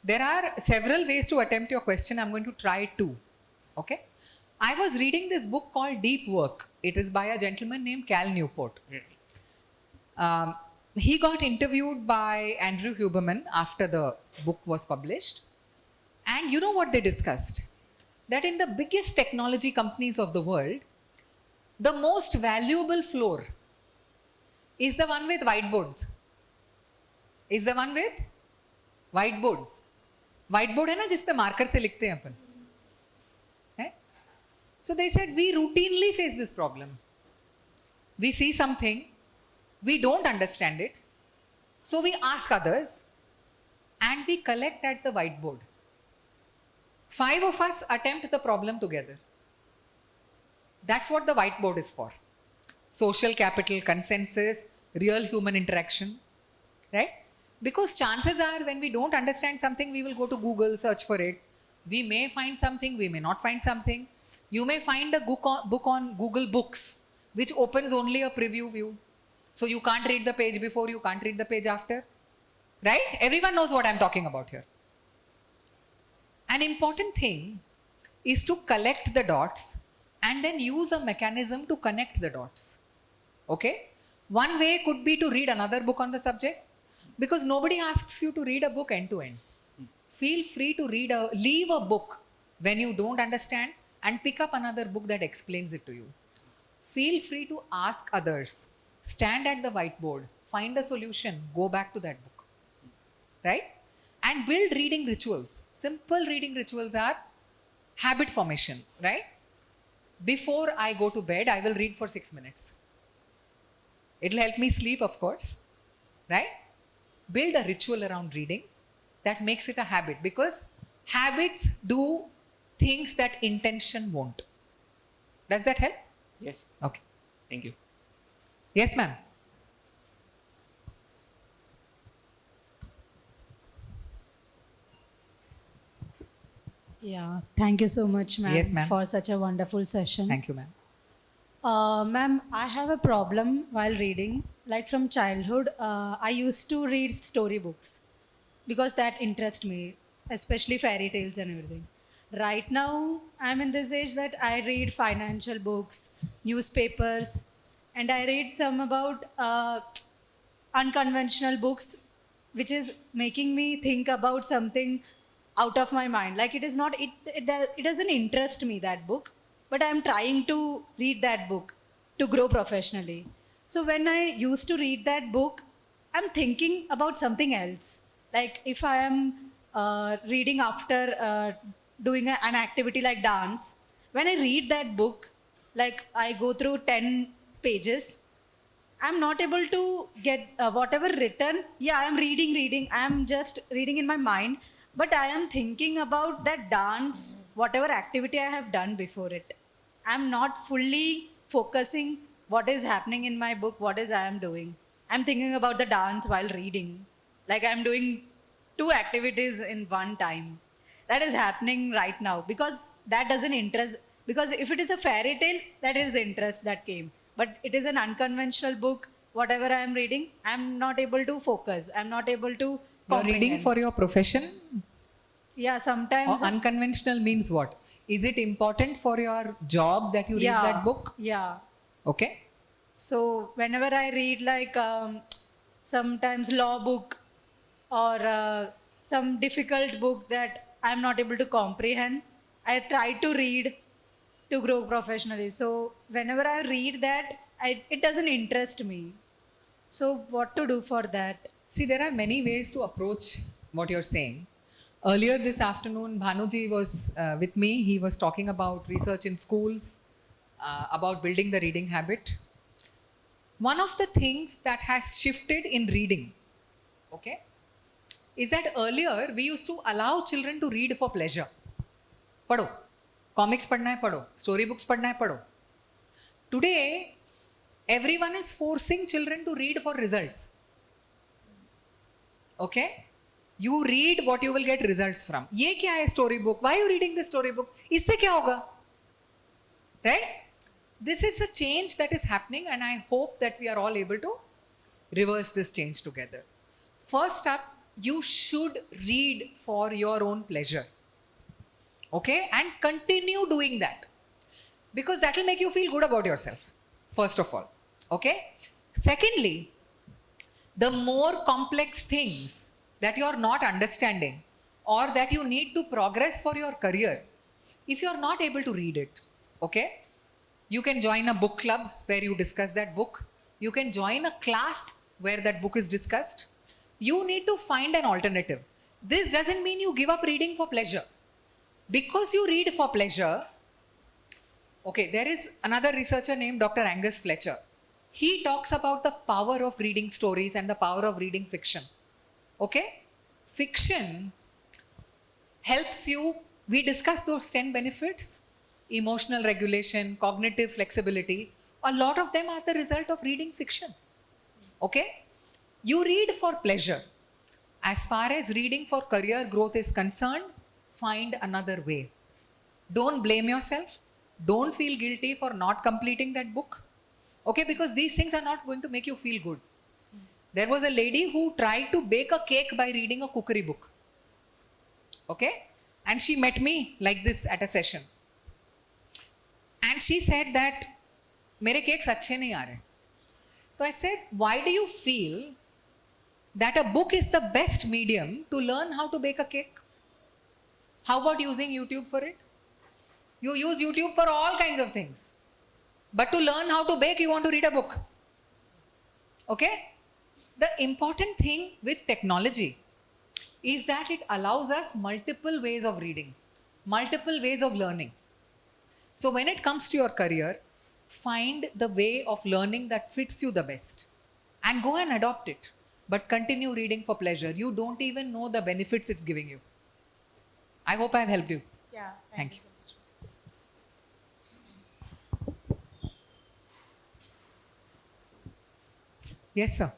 There are several ways to attempt your question. I'm going to try 2. Okay? I was reading this book called Deep Work. It is by a gentleman named Cal Newport. He got interviewed by Andrew Huberman after the book was published. And you know what they discussed? That in the biggest technology companies of the world, the most valuable floor is the one with whiteboards. Is the one with whiteboards. Whiteboard है ना जिस पे marker से लिखते हैं अपन. So they said, we routinely face this problem. We see something, we don't understand it, so we ask others and we collect at the whiteboard. 5 of us attempt the problem together. That's what the whiteboard is for. Social capital, consensus, real human interaction, right? Because chances are when we don't understand something, we will go to Google, search for it. We may find something, we may not find something. You may find a book on Google Books, which opens only a preview view. So you can't read the page before, you can't read the page after. Right? Everyone knows what I'm talking about here. An important thing is to collect the dots and then use a mechanism to connect the dots. Okay? One way could be to read another book on the subject, because nobody asks you to read a book end to end. Feel free to leave a book when you don't understand and pick up another book that explains it to you. Feel free to ask others. Stand at the whiteboard, find a solution, go back to that book. Right? And build reading rituals. Simple reading rituals are habit formation, right? Before I go to bed, I will read for 6 minutes. It'll help me sleep, of course, right? Build a ritual around reading that makes it a habit, because habits do things that intention won't. Does that help? Yes. Okay. Thank you. Yes, ma'am. Yeah, thank you so much, ma'am, Yes, ma'am. for such a wonderful session. Thank you, ma'am. Ma'am, I have a problem while reading. Like from childhood, I used to read storybooks because that interests me, especially fairy tales and everything. Right now, I'm in this age that I read financial books, newspapers, and I read some about unconventional books, which is making me think about something out of my mind. Like it is not, it doesn't interest me, that book, but I'm trying to read that book to grow professionally. So when I used to read that book, I'm thinking about something else. Like if I am reading after doing an activity like dance, when I read that book, like I go through 10 pages, I'm not able to get whatever written. Yeah, I'm reading. I'm just reading in my mind, but I am thinking about that dance, whatever activity I have done before it. I'm not fully focusing what is happening in my book, what is I am doing. I'm thinking about the dance while reading. Like I'm doing two activities in one time. That is happening right now because that doesn't interest. Because if it is a fairy tale, that is the interest that came. But it is an unconventional book. Whatever I am reading, I'm not able to focus. I'm not able to You're comprehend. reading for your profession? Yeah, Or sometimes. unconventional means what? Is it important for your job that you read that book? Yeah. Okay. So whenever I read like sometimes law book or some difficult book that I'm not able to comprehend, I try to read to grow professionally. So whenever I read that, it doesn't interest me. So what to do for that? See, there are many ways to approach what you're saying. Earlier this afternoon, Bhanuji was with me. He was talking about research in schools, about building the reading habit. One of the things that has shifted in reading, okay, is that earlier we used to allow children to read for pleasure. पढ़ो, comics पढ़ना है पढ़ो, story books पढ़ना है पढ़ो. Today, everyone is forcing children to read for results. Okay? You read what you will get results from. ये क्या है story book? Why are you reading the story book? इससे क्या होगा? Right? This is a change that is happening and I hope that we are all able to reverse this change together. First up, you should read for your own pleasure. Okay? And continue doing that. Because that will make you feel good about yourself. First of all. Okay? Secondly, the more complex things that you are not understanding or that you need to progress for your career, if you are not able to read it, okay? You can join a book club where you discuss that book. You can join a class where that book is discussed. You need to find an alternative. This doesn't mean you give up reading for pleasure. Because you read for pleasure, okay, there is another researcher named Dr. Angus Fletcher. He talks about the power of reading stories and the power of reading fiction. Okay? Fiction helps you, we discussed those 10 benefits, emotional regulation, cognitive flexibility. A lot of them are the result of reading fiction. Okay? You read for pleasure. As far as reading for career growth is concerned, find another way. Don't blame yourself. Don't feel guilty for not completing that book. Okay, because these things are not going to make you feel good. There was a lady who tried to bake a cake by reading a cookery book. Okay? And she met me like this at a session. And she said that, मेरे cakes अच्छे नहीं आ रहे. So I said, why do you feel that a book is the best medium to learn how to bake a cake? How about using YouTube for it? You use YouTube for all kinds of things. But to learn how to bake, you want to read a book. Okay? The important thing with technology is that it allows us multiple ways of reading, multiple ways of learning. So when it comes to your career, find the way of learning that fits you the best and go and adopt it. But continue reading for pleasure. You don't even know the benefits it's giving you. I hope I've helped you. Yeah. Thank you. So much. Yes, sir.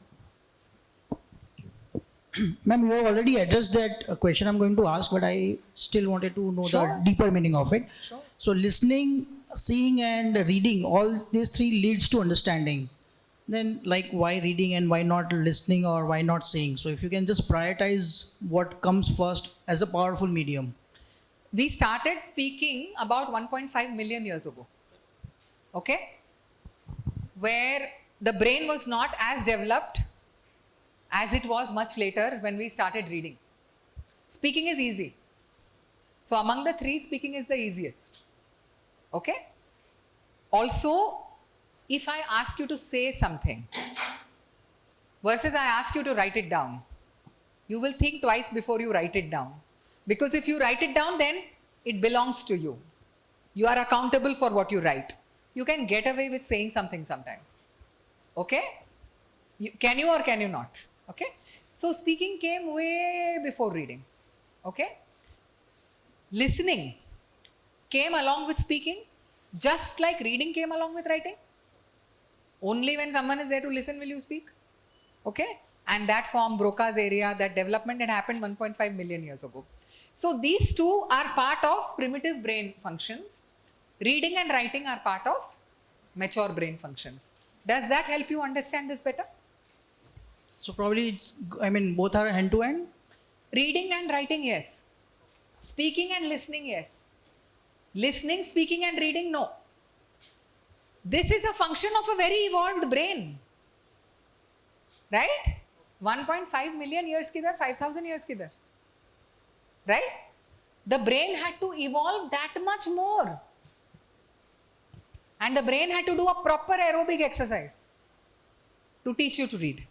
Ma'am, you have already addressed that question I'm going to ask, but I still wanted to know Sure. the deeper meaning of it. Sure. So listening, seeing and reading, all these three leads to understanding. Then like why reading and why not listening or why not seeing? So if you can just prioritize what comes first as a powerful medium. We started speaking about 1.5 million years ago. Okay? Where the brain was not as developed as it was much later when we started reading. Speaking is easy. So among the three, speaking is the easiest. Okay? Also, if I ask you to say something versus I ask you to write it down, you will think twice before you write it down. Because if you write it down, then it belongs to you. You are accountable for what you write. You can get away with saying something sometimes. Okay? Can you or can you not? Okay. So speaking came way before reading. Okay. Listening came along with speaking, just like reading came along with writing. Only when someone is there to listen will you speak. Okay. And that form, Broca's area, that development had happened 1.5 million years ago. So these two are part of primitive brain functions. Reading and writing are part of mature brain functions. Does that help you understand this better? So probably both are hand to hand? Reading and writing, yes. Speaking and listening, yes. Listening, speaking and reading, no. This is a function of a very evolved brain. Right? 1.5 million years kidhar, 5,000 years kidhar. Right? The brain had to evolve that much more. And the brain had to do a proper aerobic exercise to teach you to read.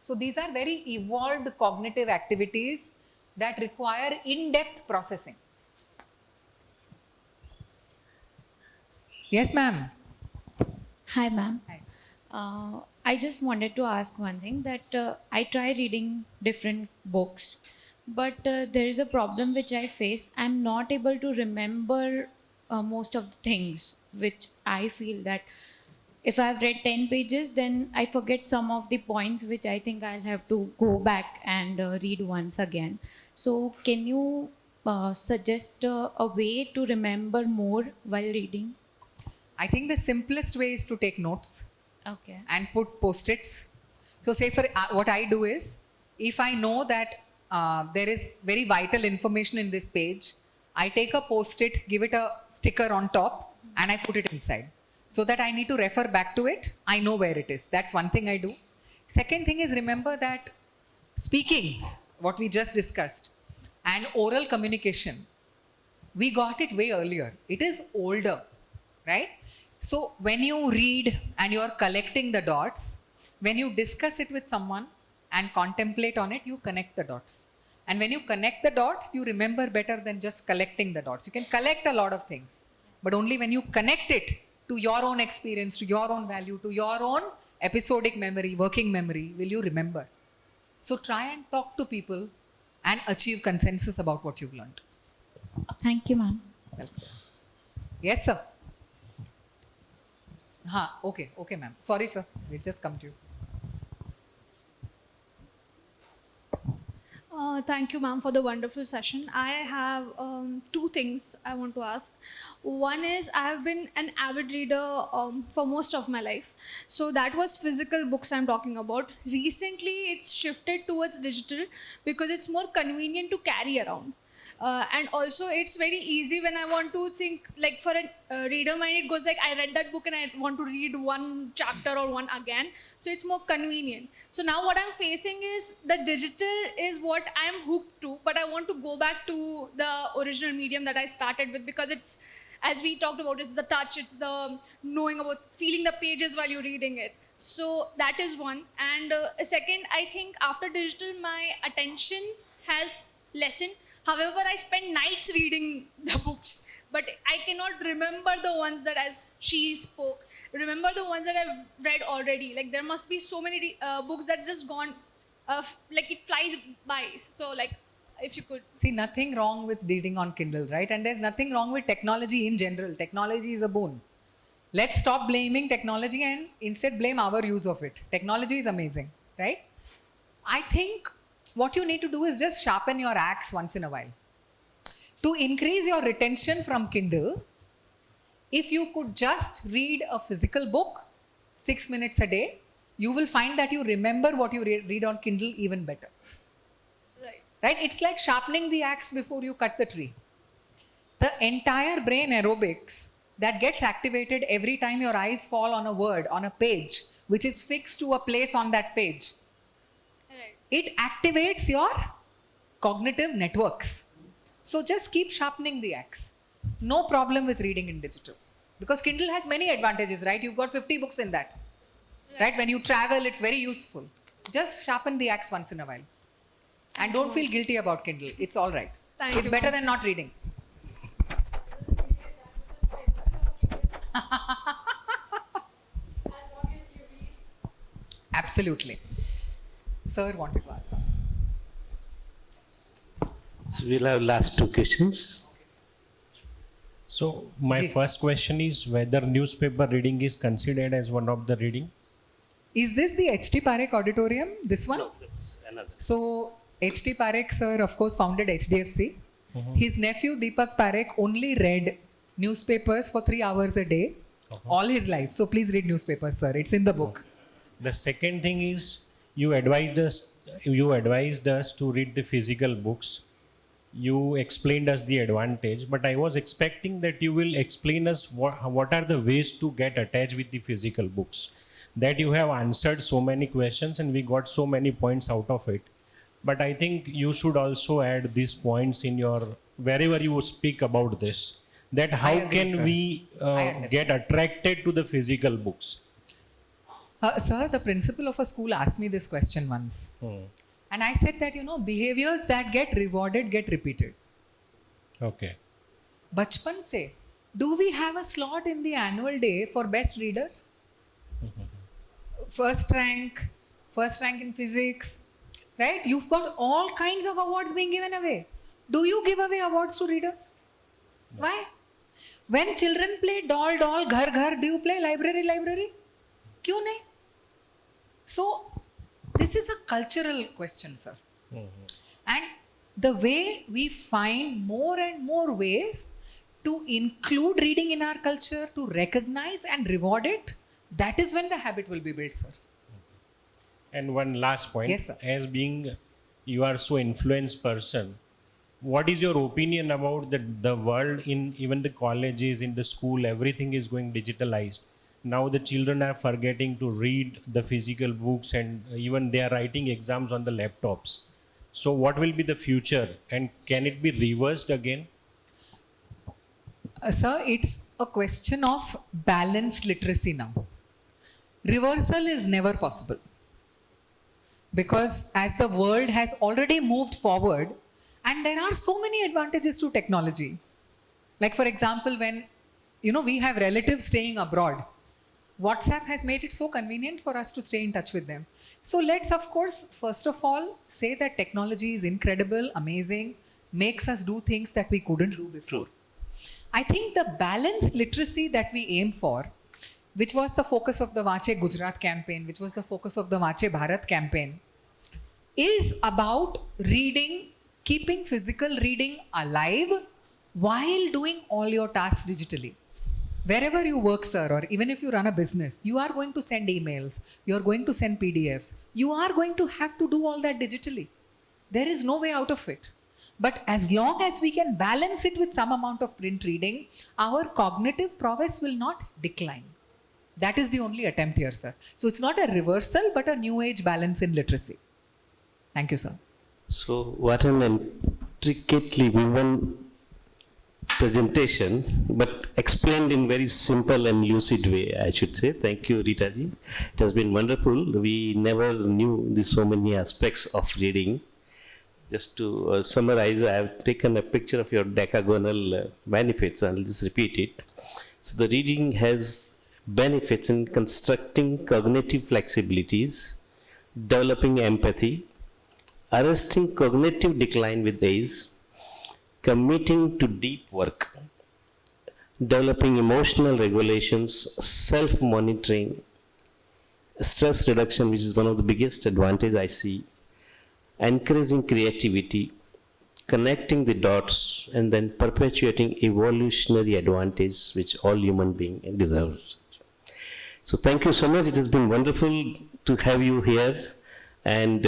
So these are very evolved cognitive activities that require in-depth processing. Yes, ma'am. Hi, ma'am. Hi. I just wanted to ask one thing that I try reading different books, but there is a problem which I face. I'm not able to remember most of the things which I feel that if I've read 10 pages, then I forget some of the points which I think I'll have to go back and read once again. So can you suggest a way to remember more while reading? I think the simplest way is to take notes. Okay. And put post-its. So say for what I do is, if I know that there is very vital information in this page, I take a post-it, give it a sticker on top, and I put it inside. So that I need to refer back to it, I know where it is. That's one thing I do. Second thing is, remember that speaking, what we just discussed, and oral communication, we got it way earlier. It is older, right? So when you read and you are collecting the dots, when you discuss it with someone and contemplate on it, you connect the dots. And when you connect the dots, you remember better than just collecting the dots. You can collect a lot of things, but only when you connect it to your own experience, to your own value, to your own episodic memory, working memory, will you remember. So try and talk to people and achieve consensus about what you've learned. Thank you, ma'am. Welcome. Yes, sir. Okay, ma'am. Sorry, sir. We'll just come to you. Thank you, ma'am, for the wonderful session. I have two things I want to ask. One is, I have been an avid reader for most of my life. So that was physical books I'm talking about. Recently, it's shifted towards digital because it's more convenient to carry around. And also it's very easy when I want to think, like for a reader mind, it goes like, I read that book and I want to read one chapter or one again. So it's more convenient. So now what I'm facing is the digital is what I'm hooked to, but I want to go back to the original medium that I started with, because it's, as we talked about, it's the touch, it's the knowing about, feeling the pages while you're reading it. So that is one. And second, I think after digital, my attention has lessened. However, I spend nights reading the books, but I cannot remember the ones that, as she spoke, remember the ones that I've read already. Like there must be so many books that's just gone, like it flies by. So like, if you could. See, nothing wrong with reading on Kindle, right? And there's nothing wrong with technology in general. Technology is a boon. Let's stop blaming technology and instead blame our use of it. Technology is amazing, right? I think what you need to do is just sharpen your axe once in a while. To increase your retention from Kindle, if you could just read a physical book 6 minutes a day, you will find that you remember what you read on Kindle even better. Right? It's like sharpening the axe before you cut the tree. The entire brain aerobics that gets activated every time your eyes fall on a word, on a page, which is fixed to a place on that page. It activates your cognitive networks. So just keep sharpening the axe. No problem with reading in digital. Because Kindle has many advantages, right? You've got 50 books in that. Right? When you travel, it's very useful. Just sharpen the axe once in a while. And don't feel guilty about Kindle. It's all right. It's better than not reading. Absolutely. Sir wanted to ask something. So we'll have last two questions. So my first question is whether newspaper reading is considered as one of the reading. Is this the H.T. Parekh auditorium? This one? No, that's another. So H.T. Parekh sir, of course, founded HDFC. His nephew Deepak Parekh only read newspapers for 3 hours a day all his life. So please read newspapers, sir. It's in the book. The second thing is you advised us to read the physical books. You explained us the advantage, but I was expecting that you will explain us what are the ways to get attached with the physical books. That you have answered so many questions and we got so many points out of it. But I think you should also add these points in your, wherever you speak about this, that how can we get attracted to the physical books? Sir, the principal of a school asked me this question once. And I said that, behaviors that get rewarded get repeated. Okay. Bachpan se, do we have a slot in the annual day for best reader? First rank in physics, right? You've got all kinds of awards being given away. Do you give away awards to readers? No. Why? When children play doll, ghar, ghar, do you play library? Kyun nahi? So, this is a cultural question, sir. And the way we find more and more ways to include reading in our culture, to recognize and reward it, that is when the habit will be built, sir. And one last point. Yes, sir. As being you are so influenced person, what is your opinion about the world in even the colleges, in the school, everything is going digitalized. Now the children are forgetting to read the physical books and even they are writing exams on the laptops. So what will be the future and can it be reversed again? Sir, it's a question of balanced literacy now. Reversal is never possible. Because as the world has already moved forward, and there are so many advantages to technology. Like for example, when we have relatives staying abroad, WhatsApp has made it so convenient for us to stay in touch with them. So let's of course, first of all, say that technology is incredible, amazing, makes us do things that we couldn't do before. I think the balanced literacy that we aim for, which was the focus of the Vache Gujarat campaign, which was the focus of the Vache Bharat campaign, is about reading, keeping physical reading alive while doing all your tasks digitally. Wherever you work, sir, or even if you run a business, you are going to send emails, you are going to send PDFs, you are going to have to do all that digitally. There is no way out of it. But as long as we can balance it with some amount of print reading, our cognitive prowess will not decline. That is the only attempt here, sir. So it's not a reversal, but a new age balance in literacy. Thank you, sir. So what an intricately woven presentation, but explained in very simple and lucid way, I should say. Thank you, Reeta ji. It has been wonderful. We never knew so many aspects of reading. Just to summarize, I have taken a picture of your decagonal benefits. I'll just repeat it. So the reading has benefits in constructing cognitive flexibilities, developing empathy, arresting cognitive decline with age, committing to deep work, developing emotional regulations, self-monitoring, stress reduction, which is one of the biggest advantages I see, encouraging creativity, connecting the dots, and then perpetuating evolutionary advantage which all human beings deserve. So thank you so much. It has been wonderful to have you here, and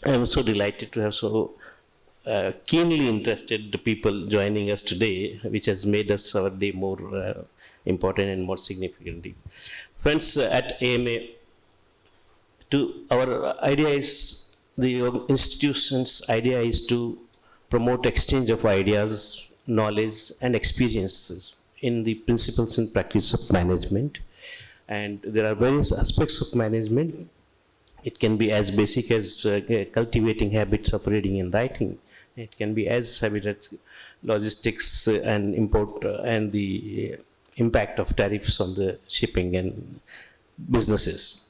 I am so delighted to have so keenly interested people joining us today, which has made us our day more important and more significantly. Friends, at AMA, our idea is, the institution's idea is to promote exchange of ideas, knowledge, and experiences in the principles and practice of management. And there are various aspects of management. It can be as basic as cultivating habits of reading and writing. It can be as heavy as logistics and import and the impact of tariffs on the shipping and businesses.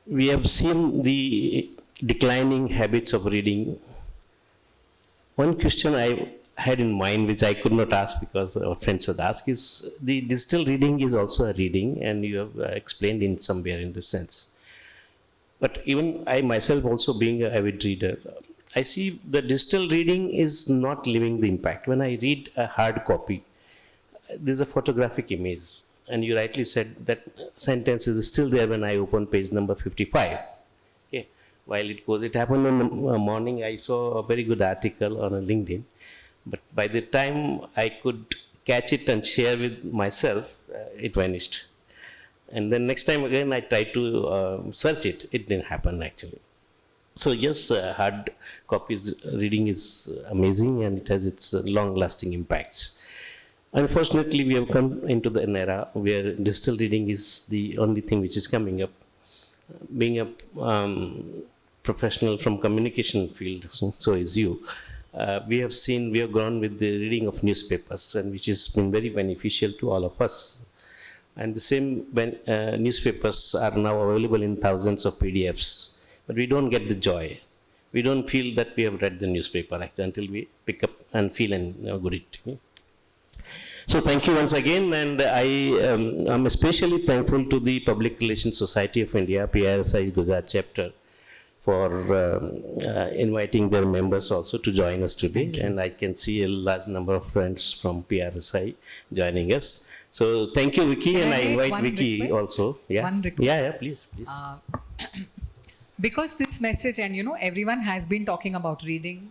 we have seen the declining habits of reading. One question I had in mind, which I could not ask because our friends had asked, is the digital reading is also a reading, and you have explained in somewhere in the sense. But even I myself, also being an avid reader, I see the digital reading is not leaving the impact. When I read a hard copy, there's a photographic image, and you rightly said that sentence is still there when I open page number 55. Okay. While it goes, it happened in the morning. I saw a very good article on a LinkedIn, but by the time I could catch it and share with myself, it vanished. And then next time again, I tried to search it. It didn't happen actually. So yes, hard copies reading is amazing, and it has its long-lasting impacts. Unfortunately, we have come into an era where digital reading is the only thing which is coming up. Being a professional from communication field, so is you. We have gone with the reading of newspapers, and which has been very beneficial to all of us. And the same newspapers are now available in thousands of PDFs, but we don't get the joy. We don't feel that we have read the newspaper until we pick up and feel and good it. So thank you once again, and I am especially thankful to the Public Relations Society of India, PRSI Gujarat chapter, for inviting their members also to join us today. And I can see a large number of friends from PRSI joining us. So thank you, Vicky, and I invite Vicky also. Yeah. One request. Yeah, please. Because this message, and everyone has been talking about reading,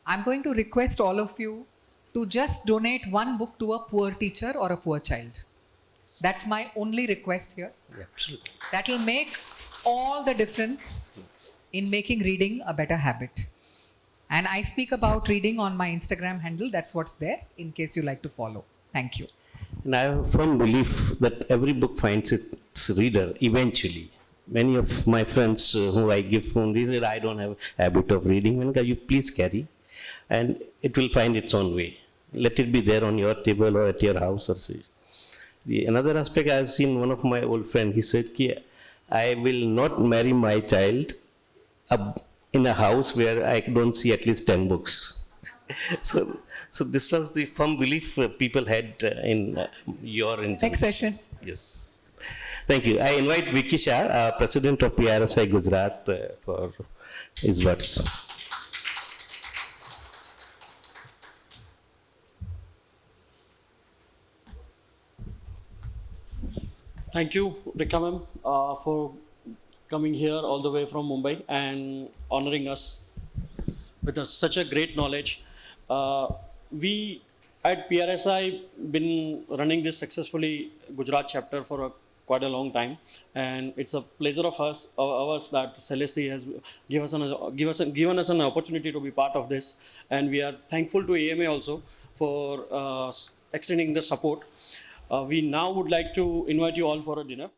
I'm going to request all of you to just donate one book to a poor teacher or a poor child. That's my only request here. Yeah, absolutely. That will make all the difference in making reading a better habit. And I speak about reading on my Instagram handle. That's what's there, in case you like to follow. Thank you. And I have a firm belief that every book finds its reader eventually. Many of my friends who I give phone, they said, I don't have a habit of reading. When you please carry, and it will find its own way. Let it be there on your table or at your house. Another aspect I have seen, one of my old friends, he said, I will not marry my child in a house where I don't see at least 10 books. So this was the firm belief people had in your interview. Next session. Yes. Thank you. I invite Vicky Shah, President of PRSI Gujarat, for his words. Thank you, Rekha ma'am, for coming here all the way from Mumbai and honoring us with such a great knowledge. We at PRSI been running this successfully Gujarat chapter for quite a long time, and it's a pleasure of ours that Celeste has given us an opportunity to be part of this, and we are thankful to AMA also for extending the support. We now would like to invite you all for a dinner.